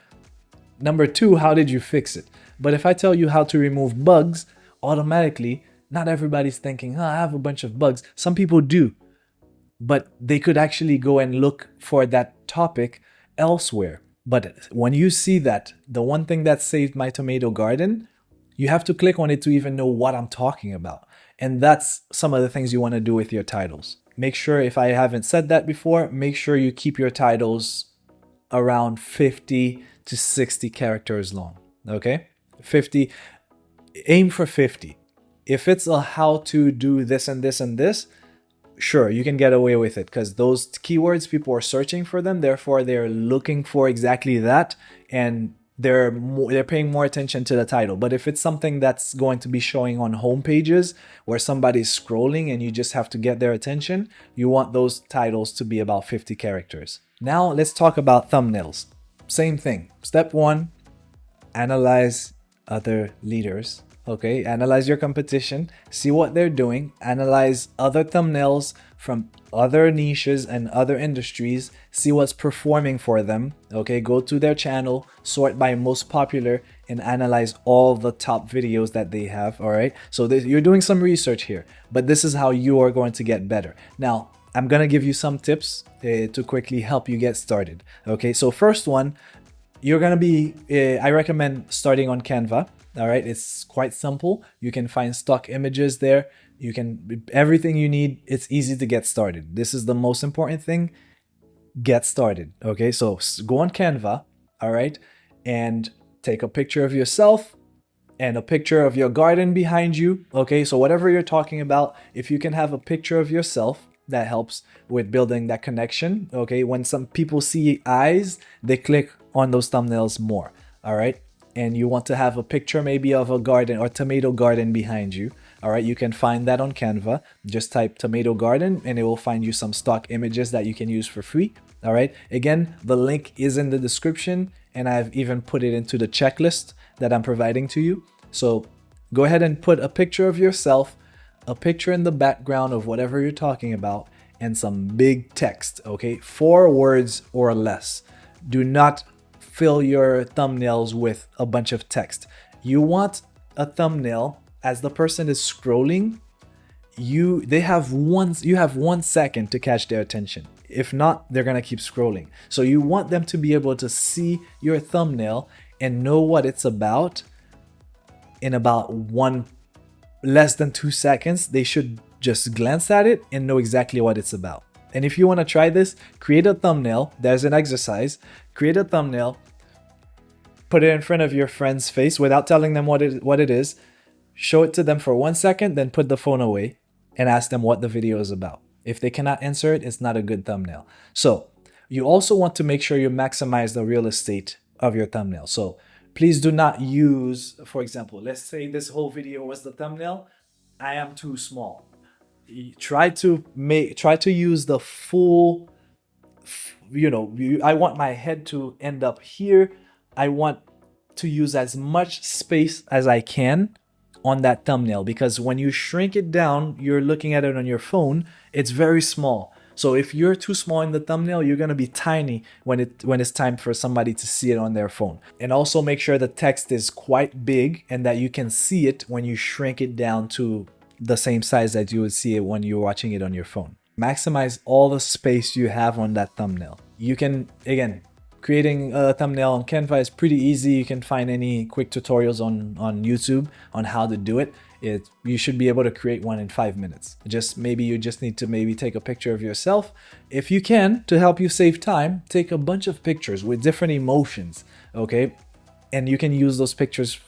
Number 2, how did you fix it? But if I tell you how to remove bugs, automatically, not everybody's thinking, I have a bunch of bugs. Some people do, but they could actually go and look for that topic elsewhere. But when you see that, the one thing that saved my tomato garden, you have to click on it to even know what I'm talking about. And that's some of the things you want to do with your titles. Make sure, if I haven't said that before, make sure you keep your titles around 50 to 60 characters long. Okay? 50, aim for 50. If it's a how to do this and this and this, sure, you can get away with it because those keywords, people are searching for them. Therefore, they're looking for exactly that, and they're paying more attention to the title. But if it's something that's going to be showing on home pages where somebody's scrolling and you just have to get their attention, you want those titles to be about 50 characters. Now let's talk about thumbnails. Same thing. Step 1, analyze other leaders. Okay, analyze your competition, see what they're doing, analyze other thumbnails from other niches and other industries, see what's performing for them. Okay, go to their channel, sort by most popular, and analyze all the top videos that they have. All right, so you're doing some research here, but this is how you are going to get better. Now, I'm gonna give you some tips to quickly help you get started. Okay, so first one, you're gonna be, I recommend starting on Canva. All right, it's quite simple. You can find stock images there. You can, everything you need. It's easy to get started. This is the most important thing. Get started. Okay, so go on Canva. All right, and take a picture of yourself and a picture of your garden behind you. Okay, so whatever you're talking about, if you can have a picture of yourself, that helps with building that connection. Okay, when some people see eyes, they click on those thumbnails more. All right. And you want to have a picture maybe of a garden or tomato garden behind you. All right, you can find that on Canva. Just type tomato garden and it will find you some stock images that you can use for free. All right, again, the link is in the description and I've even put it into the checklist that I'm providing to you. So go ahead and put a picture of yourself, a picture in the background of whatever you're talking about, and some big text. Okay, 4 words or less. Do not fill your thumbnails with a bunch of text. You want a thumbnail as the person is scrolling, you have 1 second to catch their attention. If not, they're gonna keep scrolling. So you want them to be able to see your thumbnail and know what it's about in about less than 2 seconds. They should just glance at it and know exactly what it's about. And if you want to try this, create a thumbnail. There's an exercise. Create a thumbnail, put it in front of your friend's face without telling them what it is. show it to them for 1 second, then put the phone away and ask them what the video is about. If they cannot answer it, it's not a good thumbnail. So you also want to make sure you maximize the real estate of your thumbnail. So please do not use, for example, let's say this whole video was the thumbnail. I am too small. Try to use the full, I want my head to end up here. I want to use as much space as I can on that thumbnail, because when you shrink it down, you're looking at it on your phone, it's very small. So if you're too small in the thumbnail, you're going to be tiny when it's time for somebody to see it on their phone. And also make sure the text is quite big and that you can see it when you shrink it down to the same size that you would see it when you're watching it on your phone. Maximize all the space you have on that thumbnail. You can, again, creating a thumbnail on Canva is pretty easy. You can find any quick tutorials on YouTube on how to do it. You should be able to create one in 5 minutes. You just need to take a picture of yourself. If you can, to help you save time, take a bunch of pictures with different emotions, okay? And you can use those pictures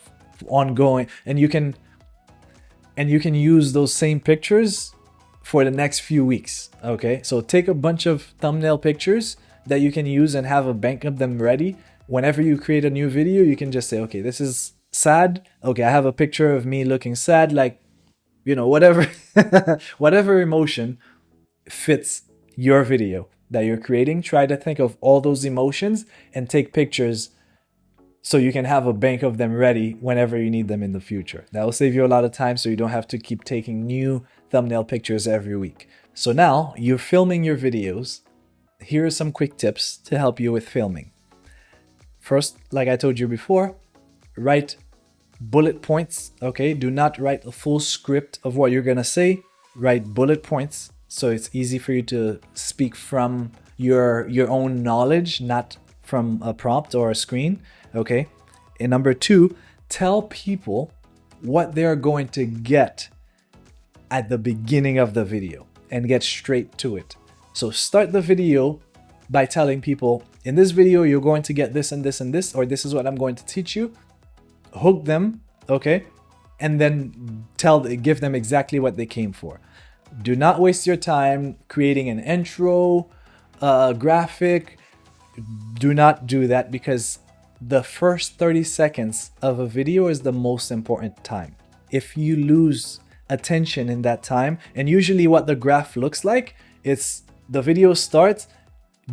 ongoing, and you can use those same pictures for the next few weeks, okay? So take a bunch of thumbnail pictures that you can use and have a bank of them ready. Whenever you create a new video, you can just say, okay, this is sad. Okay, I have a picture of me looking sad, like, whatever, whatever emotion fits your video that you're creating. Try to think of all those emotions and take pictures so you can have a bank of them ready whenever you need them in the future. That will save you a lot of time, so you don't have to keep taking new thumbnail pictures every week. So now you're filming your videos. Here are some quick tips to help you with filming. First, like I told you before, write bullet points, okay? Do not write a full script of what you're gonna say. Write bullet points so it's easy for you to speak from your own knowledge, not from a prompt or a screen, okay? And number 2, tell people what they're going to get at the beginning of the video and get straight to it. So start the video by telling people, in this video, you're going to get this and this and this, or this is what I'm going to teach you. Hook them, okay? And then give them exactly what they came for. Do not waste your time creating an intro, graphic. Do not do that, because the first 30 seconds of a video is the most important time. If you lose attention in that time, and usually what the graph looks like, it's the video starts,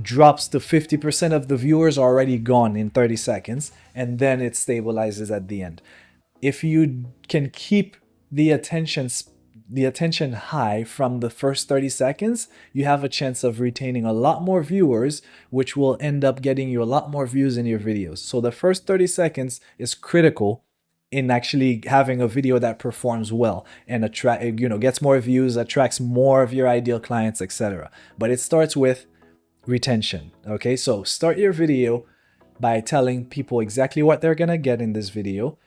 drops to 50% of the viewers are already gone in 30 seconds, and then it stabilizes at the end. If you can keep the attention high from the first 30 seconds, you have a chance of retaining a lot more viewers, which will end up getting you a lot more views in your videos. So the first 30 seconds is critical in actually having a video that performs well and gets more views, attracts more of your ideal clients, etc. But it starts with retention, okay? So start your video by telling people exactly what they're gonna get in this video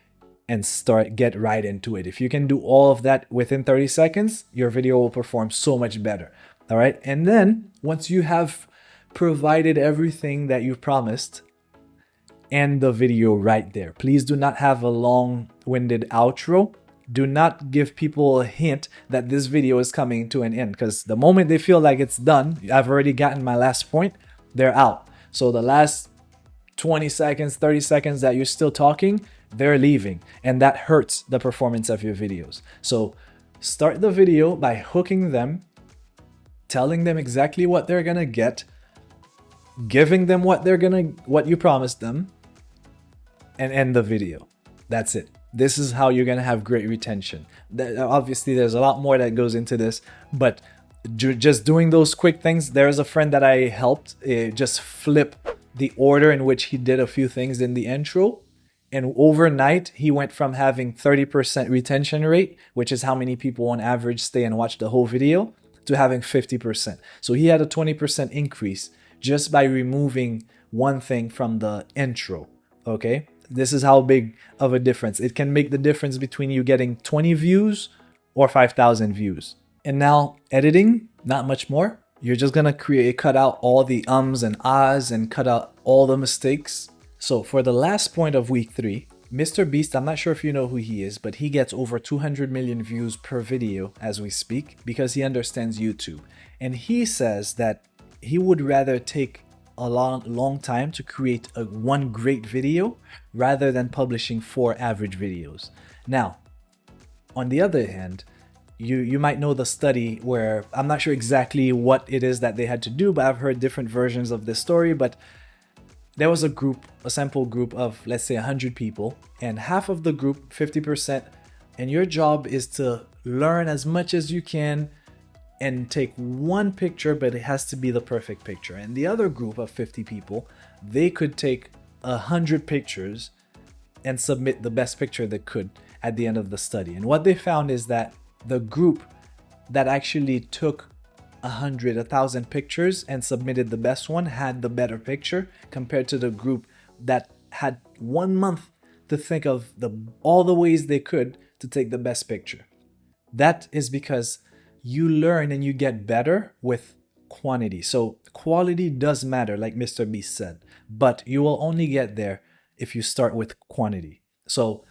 and get right into it. If you can do all of that within 30 seconds, your video will perform so much better, all right? And then once you have provided everything that you promised, end the video right there. Please do not have a long-winded outro. Do not give people a hint that this video is coming to an end, because the moment they feel like it's done, I've already gotten my last point, they're out. So the last 20 seconds, 30 seconds that you're still talking, they're leaving, and that hurts the performance of your videos. So start the video by hooking them, telling them exactly what they're gonna get, giving them what you promised them, and end the video. That's it. This is how you're gonna have great retention. Obviously, there's a lot more that goes into this, but just doing those quick things. There's a friend that I helped just flip the order in which he did a few things in the intro, and overnight he went from having 30% retention rate, which is how many people on average stay and watch the whole video, to having 50%. So he had a 20% increase just by removing one thing from the intro, okay? This is how big of a difference. It can make the difference between you getting 20 views or 5,000 views. And now editing, not much more. You're just gonna cut out all the ums and ahs and cut out all the mistakes. So for the last point of week 3, Mr. Beast, I'm not sure if you know who he is, but he gets over 200 million views per video as we speak because he understands YouTube. And he says that he would rather take a long time to create one great video rather than publishing 4 average videos. Now, on the other hand, you might know the study where, I'm not sure exactly what it is that they had to do, but I've heard different versions of this story. But there was a sample group of, let's say, 100 people, and half of the group, 50%, and your job is to learn as much as you can and take one picture, but it has to be the perfect picture. And the other group of 50 people, they could take 100 pictures and submit the best picture they could at the end of the study. And what they found is that the group that actually took 1,000 pictures and submitted the best one had the better picture compared to the group that had 1 month to think of all the ways they could to take the best picture. That is because you learn and you get better with quantity. So quality does matter, like Mr. Beast said, but you will only get there if you start with quantity. So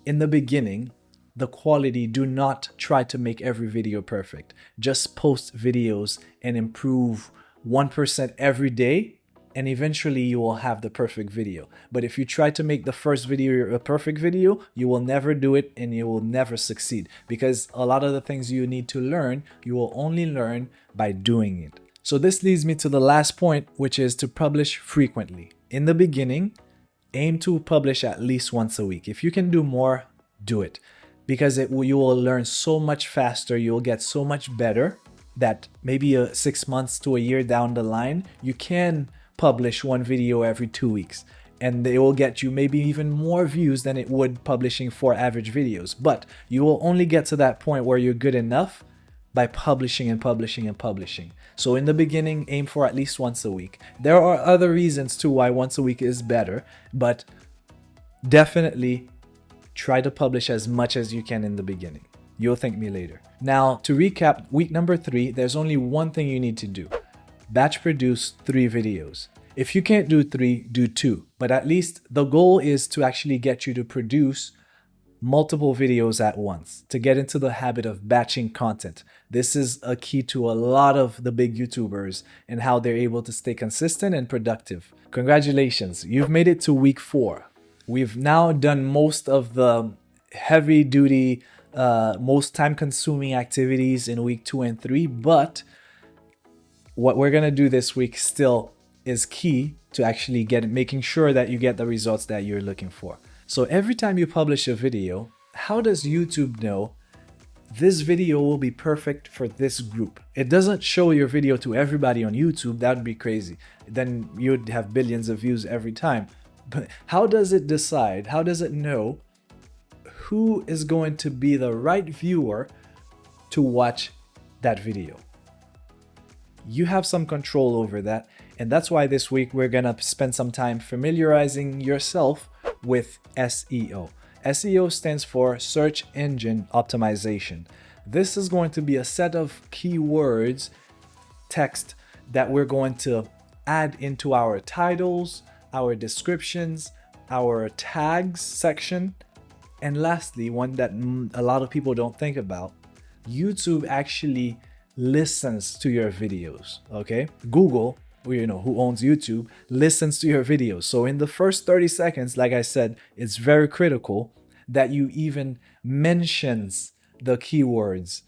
in the beginning, the quality, do not try to make every video perfect. Just post videos and improve 1% every day, and eventually you will have the perfect video. But if you try to make the first video a perfect video, you will never do it and you will never succeed, because a lot of the things you need to learn, you will only learn by doing it. So this leads me to the last point, which is to publish frequently. In the beginning, aim to publish at least once a week. If you can do more, do it. Because you will learn so much faster, you will get so much better that maybe 6 months to a year down the line, you can publish one video every 2 weeks. And they will get you maybe even more views than it would publishing 4 average videos. But you will only get to that point where you're good enough by publishing and publishing and publishing. So in the beginning, aim for at least once a week. There are other reasons too why once a week is better, but definitely try to publish as much as you can in the beginning. You'll thank me later. Now, to recap, week number 3, there's only one thing you need to do. Batch produce 3 videos. If you can't do 3, do 2. But at least the goal is to actually get you to produce multiple videos at once, to get into the habit of batching content. This is a key to a lot of the big YouTubers and how they're able to stay consistent and productive. Congratulations, you've made it to week 4. We've now done most of the heavy duty, most time consuming activities in week 2 and 3, but what we're going to do this week still is key to actually making sure that you get the results that you're looking for. So every time you publish a video, how does YouTube know this video will be perfect for this group? It doesn't show your video to everybody on YouTube. That would be crazy. Then you'd have billions of views every time. But how does it decide? How does it know who is going to be the right viewer to watch that video? You have some control over that. And that's why this week we're going to spend some time familiarizing yourself with SEO. SEO stands for Search Engine Optimization. This is going to be a set of keywords, text that we're going to add into our titles, our descriptions, our tags section. And lastly, one that a lot of people don't think about, YouTube actually listens to your videos, okay? Google, who owns YouTube, listens to your videos. So in the first 30 seconds, like I said, it's very critical that you even mentions the keywords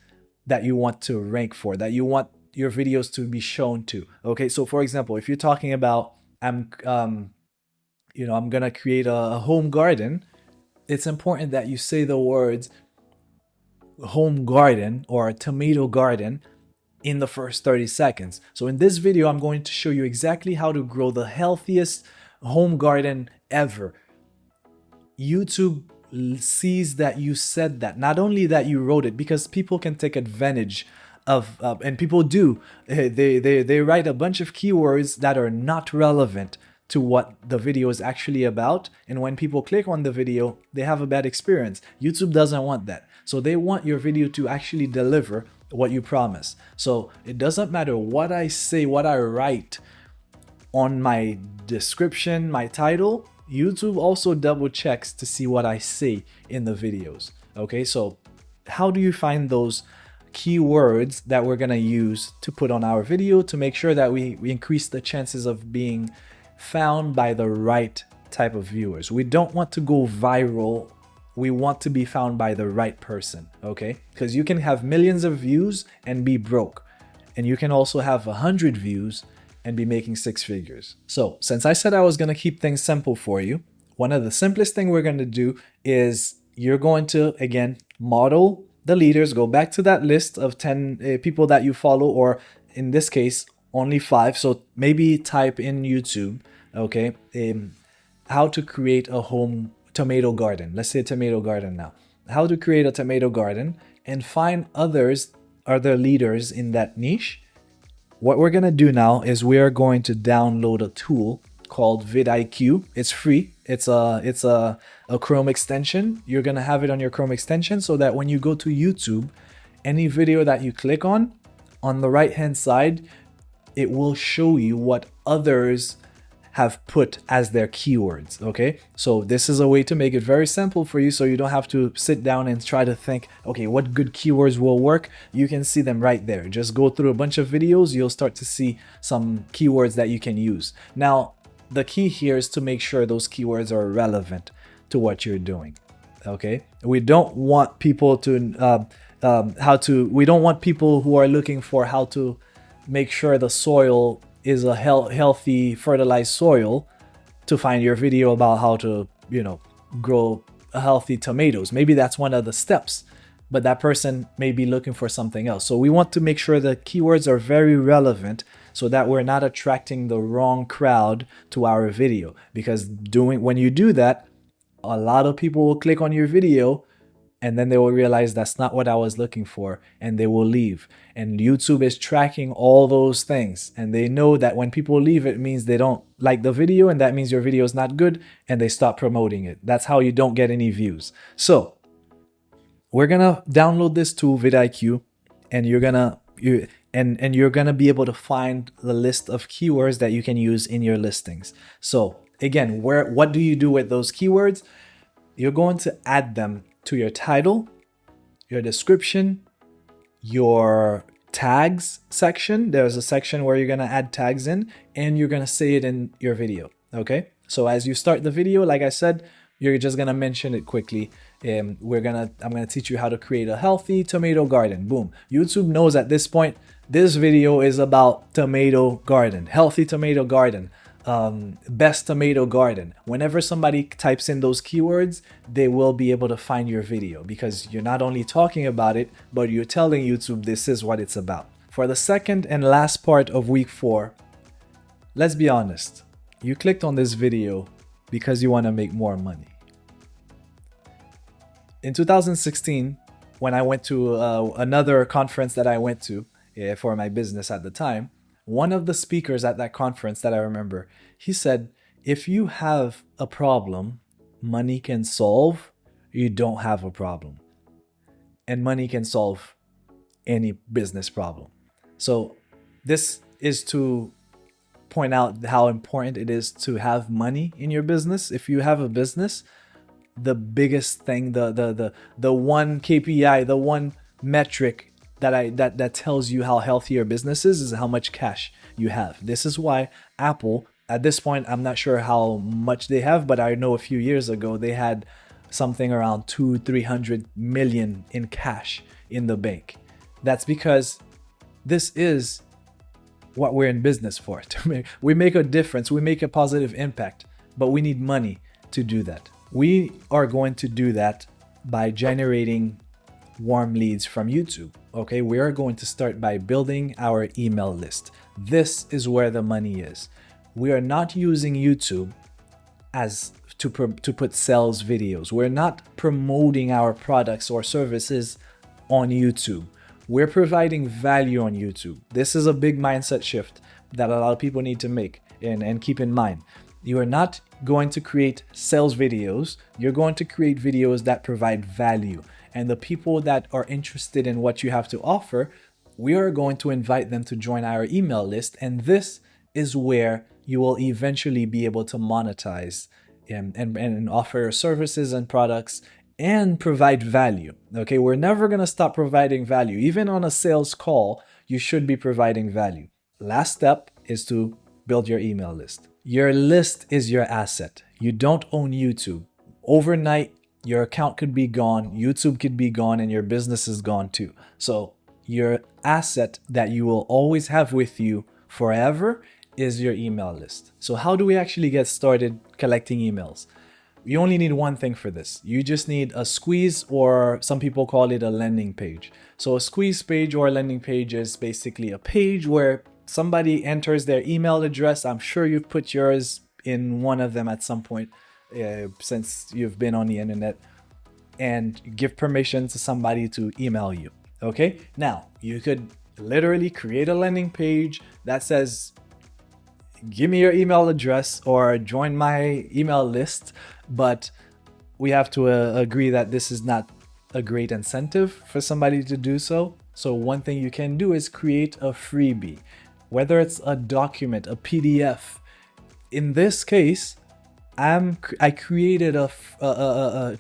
that you want to rank for, that you want your videos to be shown to. Okay, so for example, if you're talking about I'm gonna create a home garden, it's important that you say the words home garden or tomato garden in the first 30 seconds. So in this video, I'm going to show you exactly how to grow the healthiest home garden ever. YouTube sees that you said that, not only that you wrote it, because people can take advantage of, and people do, they write a bunch of keywords that are not relevant to what the video is actually about. And when people click on the video, they have a bad experience. YouTube doesn't want that. So they want your video to actually deliver what you promise. So it doesn't matter what I say, what I write on my description, my title, YouTube also double checks to see what I say in the videos. Okay, so how do you find those keywords that we're gonna use to put on our video to make sure that we increase the chances of being found by the right type of viewers? We don't want to go viral. We want to be found by the right person, okay? Because you can have millions of views and be broke. And you can also have 100 views and be making 6 figures. So since I said I was gonna keep things simple for you, one of the simplest thing we're gonna do is you're going to, again, model the leaders, go back to that list of 10 people that you follow, or in this case, only 5. So maybe type in YouTube, okay, how to create a home tomato garden. Let's say tomato garden now. How to create a tomato garden, and find other leaders in that niche. What we're going to do now is we are going to download a tool called vidIQ. It's free. It's a Chrome extension. You're going to have it on your Chrome extension so that when you go to YouTube, any video that you click on the right hand side, it will show you what others have put as their keywords. Okay, so this is a way to make it very simple for you, so you don't have to sit down and try to think, okay, what good keywords will work. You can see them right there. Just go through a bunch of videos, you'll start to see some keywords that you can use. Now the key here is to make sure those keywords are relevant to what you're doing. Okay, we don't want people to we don't want people who are looking for how to make sure the soil is a healthy, fertilized soil to find your video about how to, grow healthy tomatoes. Maybe that's one of the steps, but that person may be looking for something else. So we want to make sure the keywords are very relevant so that we're not attracting the wrong crowd to our video. Because when you do that, a lot of people will click on your video and then they will realize that's not what I was looking for, and they will leave. And YouTube is tracking all those things, and they know that when people leave, it means they don't like the video, and that means your video is not good, and they stop promoting it. That's how you don't get any views. So we're gonna download this tool, vidIQ, and you're gonna be able to find the list of keywords that you can use in your listings. So again, what do you do with those keywords? You're going to add them to your title, your description, your tags section. There's a section where you're going to add tags in, and you're going to say it in your video. Okay, so as you start the video, like I said, you're just going to mention it quickly. I'm going to teach you how to create a healthy tomato garden. Boom. YouTube knows at this point this video is about tomato garden, healthy tomato garden, best tomato garden. Whenever somebody types in those keywords, they will be able to find your video, because you're not only talking about it, but you're telling YouTube this is what it's about. For the second and last part of week 4, let's be honest, you clicked on this video because you want to make more money. In 2016, when I went to another conference that I went to for my business at the time, one of the speakers at that conference that I remember, he said, if you have a problem money can solve, you don't have a problem. And money can solve any business problem. So this is to point out how important it is to have money in your business. If you have a business, the biggest thing, the one KPI, the one metric that tells you how healthy your business is how much cash you have. This is why Apple, at this point, I'm not sure how much they have, but I know a few years ago they had something around 200-300 million in cash in the bank. That's because this is what we're in business for. We make a difference, we make a positive impact, but we need money to do that. We are going to do that by generating warm leads from YouTube. Okay, we are going to start by building our email list. This is where the money is. We are not using YouTube as to put sales videos. We're not promoting our products or services on YouTube. We're providing value on YouTube. This is a big mindset shift that a lot of people need to make and keep in mind. You are not going to create sales videos. You're going to create videos that provide value. And the people that are interested in what you have to offer, we are going to invite them to join our email list. And this is where you will eventually be able to monetize and offer your services and products and provide value. Okay, we're never going to stop providing value. Even on a sales call, you should be providing value. Last step is to build your email list. Your list is your asset. You don't own YouTube. Overnight, your account could be gone, YouTube could be gone, and your business is gone too. So your asset that you will always have with you forever is your email list. So how do we actually get started collecting emails? You only need one thing for this. You just need a squeeze, or some people call it a landing page. So a squeeze page or a landing page is basically a page where somebody enters their email address. I'm sure you've put yours in one of them at some point since you've been on the internet, and give permission to somebody to email you. Okay, now you could literally create a landing page that says, give me your email address or join my email list, but we have to agree that this is not a great incentive for somebody to do so. So one thing you can do is create a freebie, whether it's a document, a PDF. In this case, I created a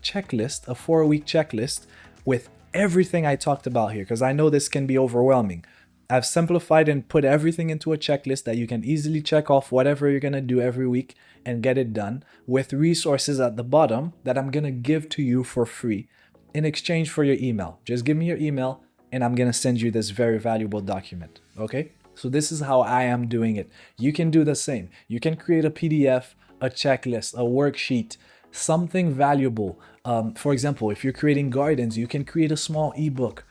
checklist, a 4-week checklist with everything I talked about here, because I know this can be overwhelming. I've simplified and put everything into a checklist that you can easily check off whatever you're going to do every week and get it done, with resources at the bottom that I'm going to give to you for free in exchange for your email. Just give me your email and I'm going to send you this very valuable document. Okay? So this is how I am doing it. You can do the same. You can create a PDF, a checklist, a worksheet, something valuable. For example, if you're creating gardens, you can create a small ebook.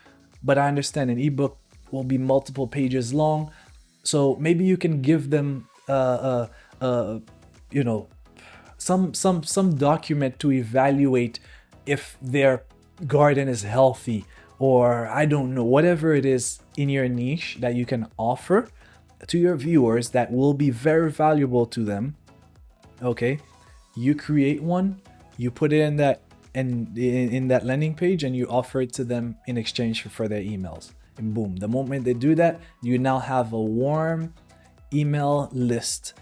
But I understand an ebook will be multiple pages long, so maybe you can give them some document to evaluate if their garden is healthy, or I don't know, whatever it is in your niche that you can offer to your viewers that will be very valuable to them. Okay, you create one, you put it in that landing page, and you offer it to them in exchange for their emails. And boom, the moment they do that, you now have a warm email list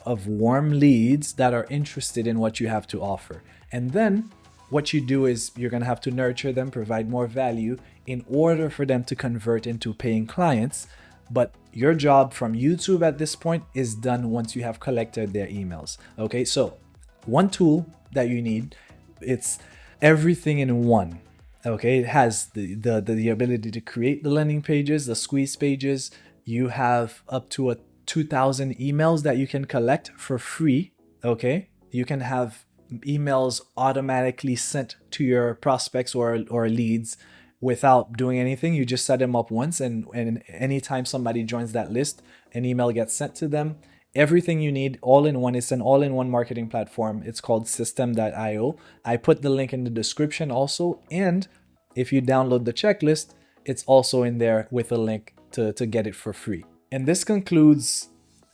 of warm leads that are interested in what you have to offer. And then what you do is you're going to have to nurture them, provide more value in order for them to convert into paying clients. But your job from YouTube at this point is done once you have collected their emails. Okay, so one tool that you need, it's everything in one. Okay, it has the ability to create the landing pages, the squeeze pages. You have up to 2,000 emails that you can collect for free. Okay, you can have emails automatically sent to your prospects or leads without doing anything. You just set them up once, and anytime somebody joins that list, an email gets sent to them. Everything you need all in one. It's an all-in-one marketing platform. It's called System.io. I put the link in the description also, and if you download the checklist, it's also in there with a link to get it for free. And this concludes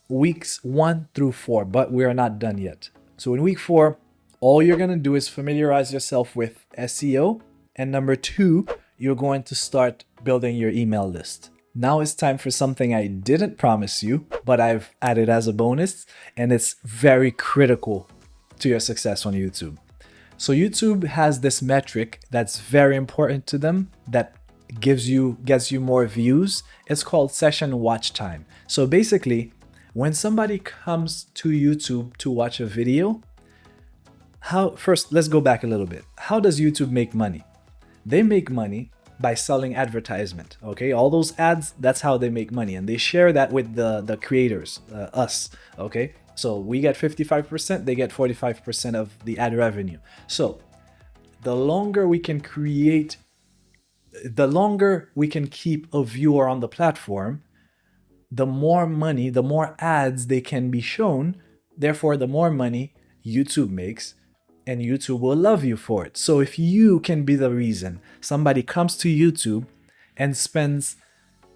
weeks 1 through 4, but we are not done yet. So in week 4, all you're going to do is familiarize yourself with SEO, and number 2, you're going to start building your email list. Now it's time for something I didn't promise you, but I've added as a bonus, and it's very critical to your success on YouTube. So YouTube has this metric that's very important to them that gets you more views. It's called session watch time. So basically, when somebody comes to YouTube to watch a video, first, let's go back a little bit. How does YouTube make money? They make money by selling advertisement. Okay, all those ads, that's how they make money, and they share that with the creators, us. Okay, so we get 55%, they get 45% of the ad revenue. So the longer we can keep a viewer on the platform, the more money, the more ads they can be shown, therefore the more money YouTube makes, and YouTube will love you for it. So if you can be the reason somebody comes to YouTube and spends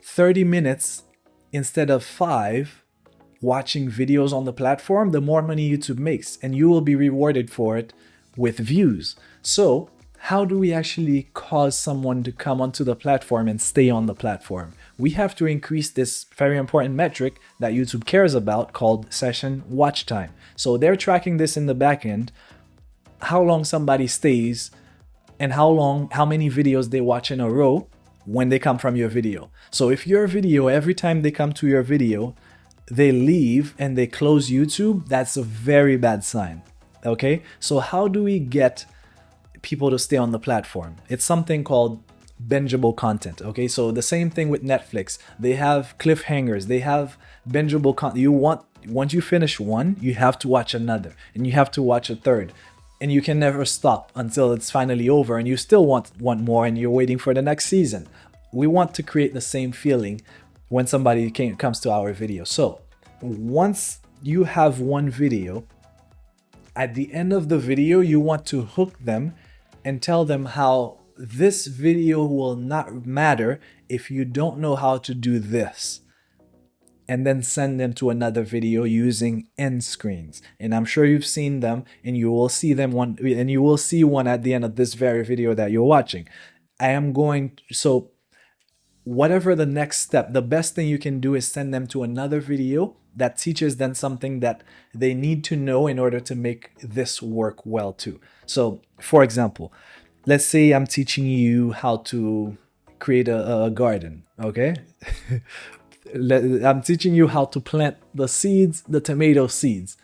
30 minutes instead of 5 watching videos on the platform, the more money YouTube makes, and you will be rewarded for it with views. So how do we actually cause someone to come onto the platform and stay on the platform? We have to increase this very important metric that YouTube cares about called session watch time. So they're tracking this in the back end, how long somebody stays and how many videos they watch in a row when they come from your video. So if your video, every time they come to your video, they leave and they close YouTube, that's a very bad sign. Okay, so how do we get people to stay on the platform? It's something called bingeable content. Okay, so the same thing with Netflix. They have cliffhangers, they have bingeable content. Once you finish one, you have to watch another, and you have to watch a third, and you can never stop until it's finally over, and you still want more, and you're waiting for the next season. We want to create the same feeling when somebody comes to our video. So once you have one video, at the end of the video, you want to hook them and tell them how this video will not matter if you don't know how to do this, and then send them to another video using end screens. And I'm sure you've seen them, and you will see them one at the end of this very video that you're watching. So whatever the next step, the best thing you can do is send them to another video that teaches them something that they need to know in order to make this work well too. So for example, let's say I'm teaching you how to create a garden, okay? I'm teaching you how to plant the seeds, the tomato seeds.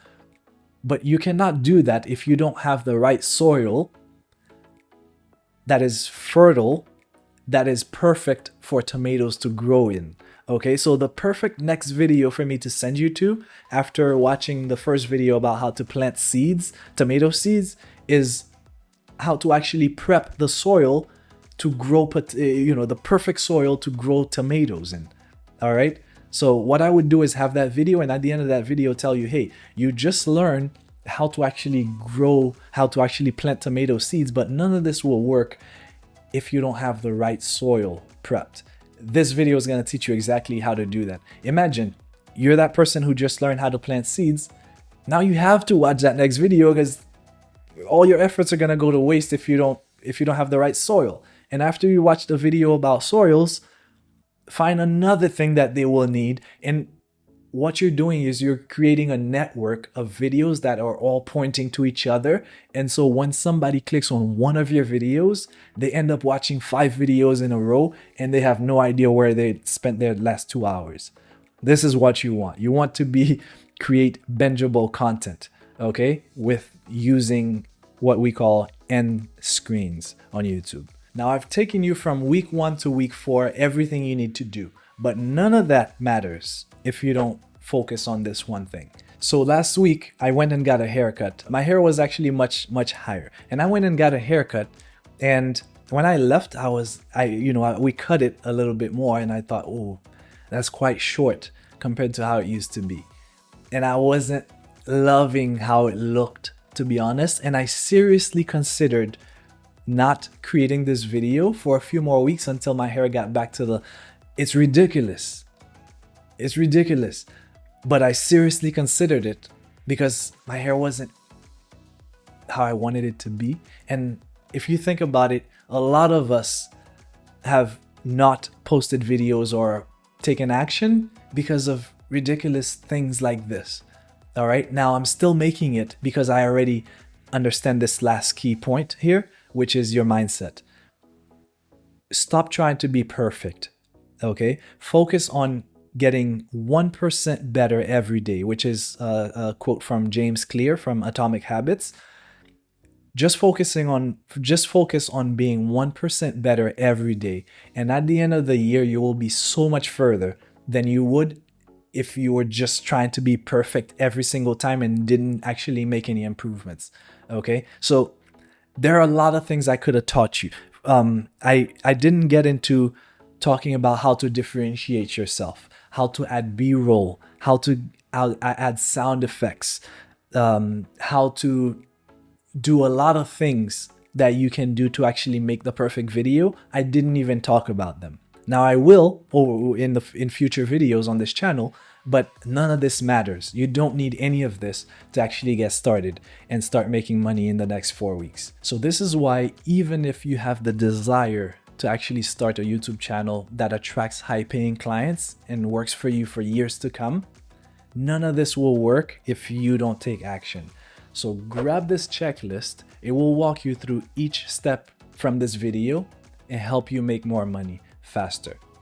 But you cannot do that if you don't have the right soil that is fertile, that is perfect for tomatoes to grow in. Okay, so the perfect next video for me to send you to after watching the first video about how to plant seeds, tomato seeds, is how to actually prep the soil to grow, the perfect soil to grow tomatoes in. All right. So what I would do is have that video, and at the end of that video tell you, hey, you just learned how to actually plant tomato seeds, but none of this will work if you don't have the right soil prepped. This video is going to teach you exactly how to do that. Imagine you're that person who just learned how to plant seeds. Now you have to watch that next video because all your efforts are going to go to waste if you don't have the right soil. And after you watch the video about soils, find another thing that they will need. And what you're doing is you're creating a network of videos that are all pointing to each other. And so when somebody clicks on one of your videos, they end up watching 5 videos in a row and they have no idea where they spent their last 2 hours. This is what you want. You want to create bingeable content, okay, with using what we call end screens on YouTube. Now, I've taken you from week 1 to week 4, everything you need to do, but none of that matters if you don't focus on this one thing. So last week, I went and got a haircut. My hair was actually much higher, and I went and got a haircut. And when I left, we cut it a little bit more, and I thought, oh, that's quite short compared to how it used to be. And I wasn't loving how it looked, to be honest. And I seriously considered not creating this video for a few more weeks until my hair got back to it's ridiculous. It's ridiculous. But I seriously considered it because my hair wasn't how I wanted it to be. And if you think about it, a lot of us have not posted videos or taken action because of ridiculous things like this. All right. Now I'm still making it because I already understand this last key point here, which is your mindset. Stop trying to be perfect. Okay. Focus on getting 1% better every day, which is a quote from James Clear from Atomic Habits. Just focus on being 1% better every day. And at the end of the year, you will be so much further than you would if you were just trying to be perfect every single time and didn't actually make any improvements. Okay. So there are a lot of things I could have taught you. I didn't get into talking about how to differentiate yourself, how to add B-roll, how to add sound effects, how to do a lot of things that you can do to actually make the perfect video. I didn't even talk about them. Now I will in future videos on this channel, But none of this matters. You don't need any of this to actually get started and start making money in the next 4 weeks. So this is why, even if you have the desire to actually start a YouTube channel that attracts high-paying clients and works for you for years to come, none of this will work if you don't take action. So grab this checklist. It will walk you through each step from this video and help you make more money faster.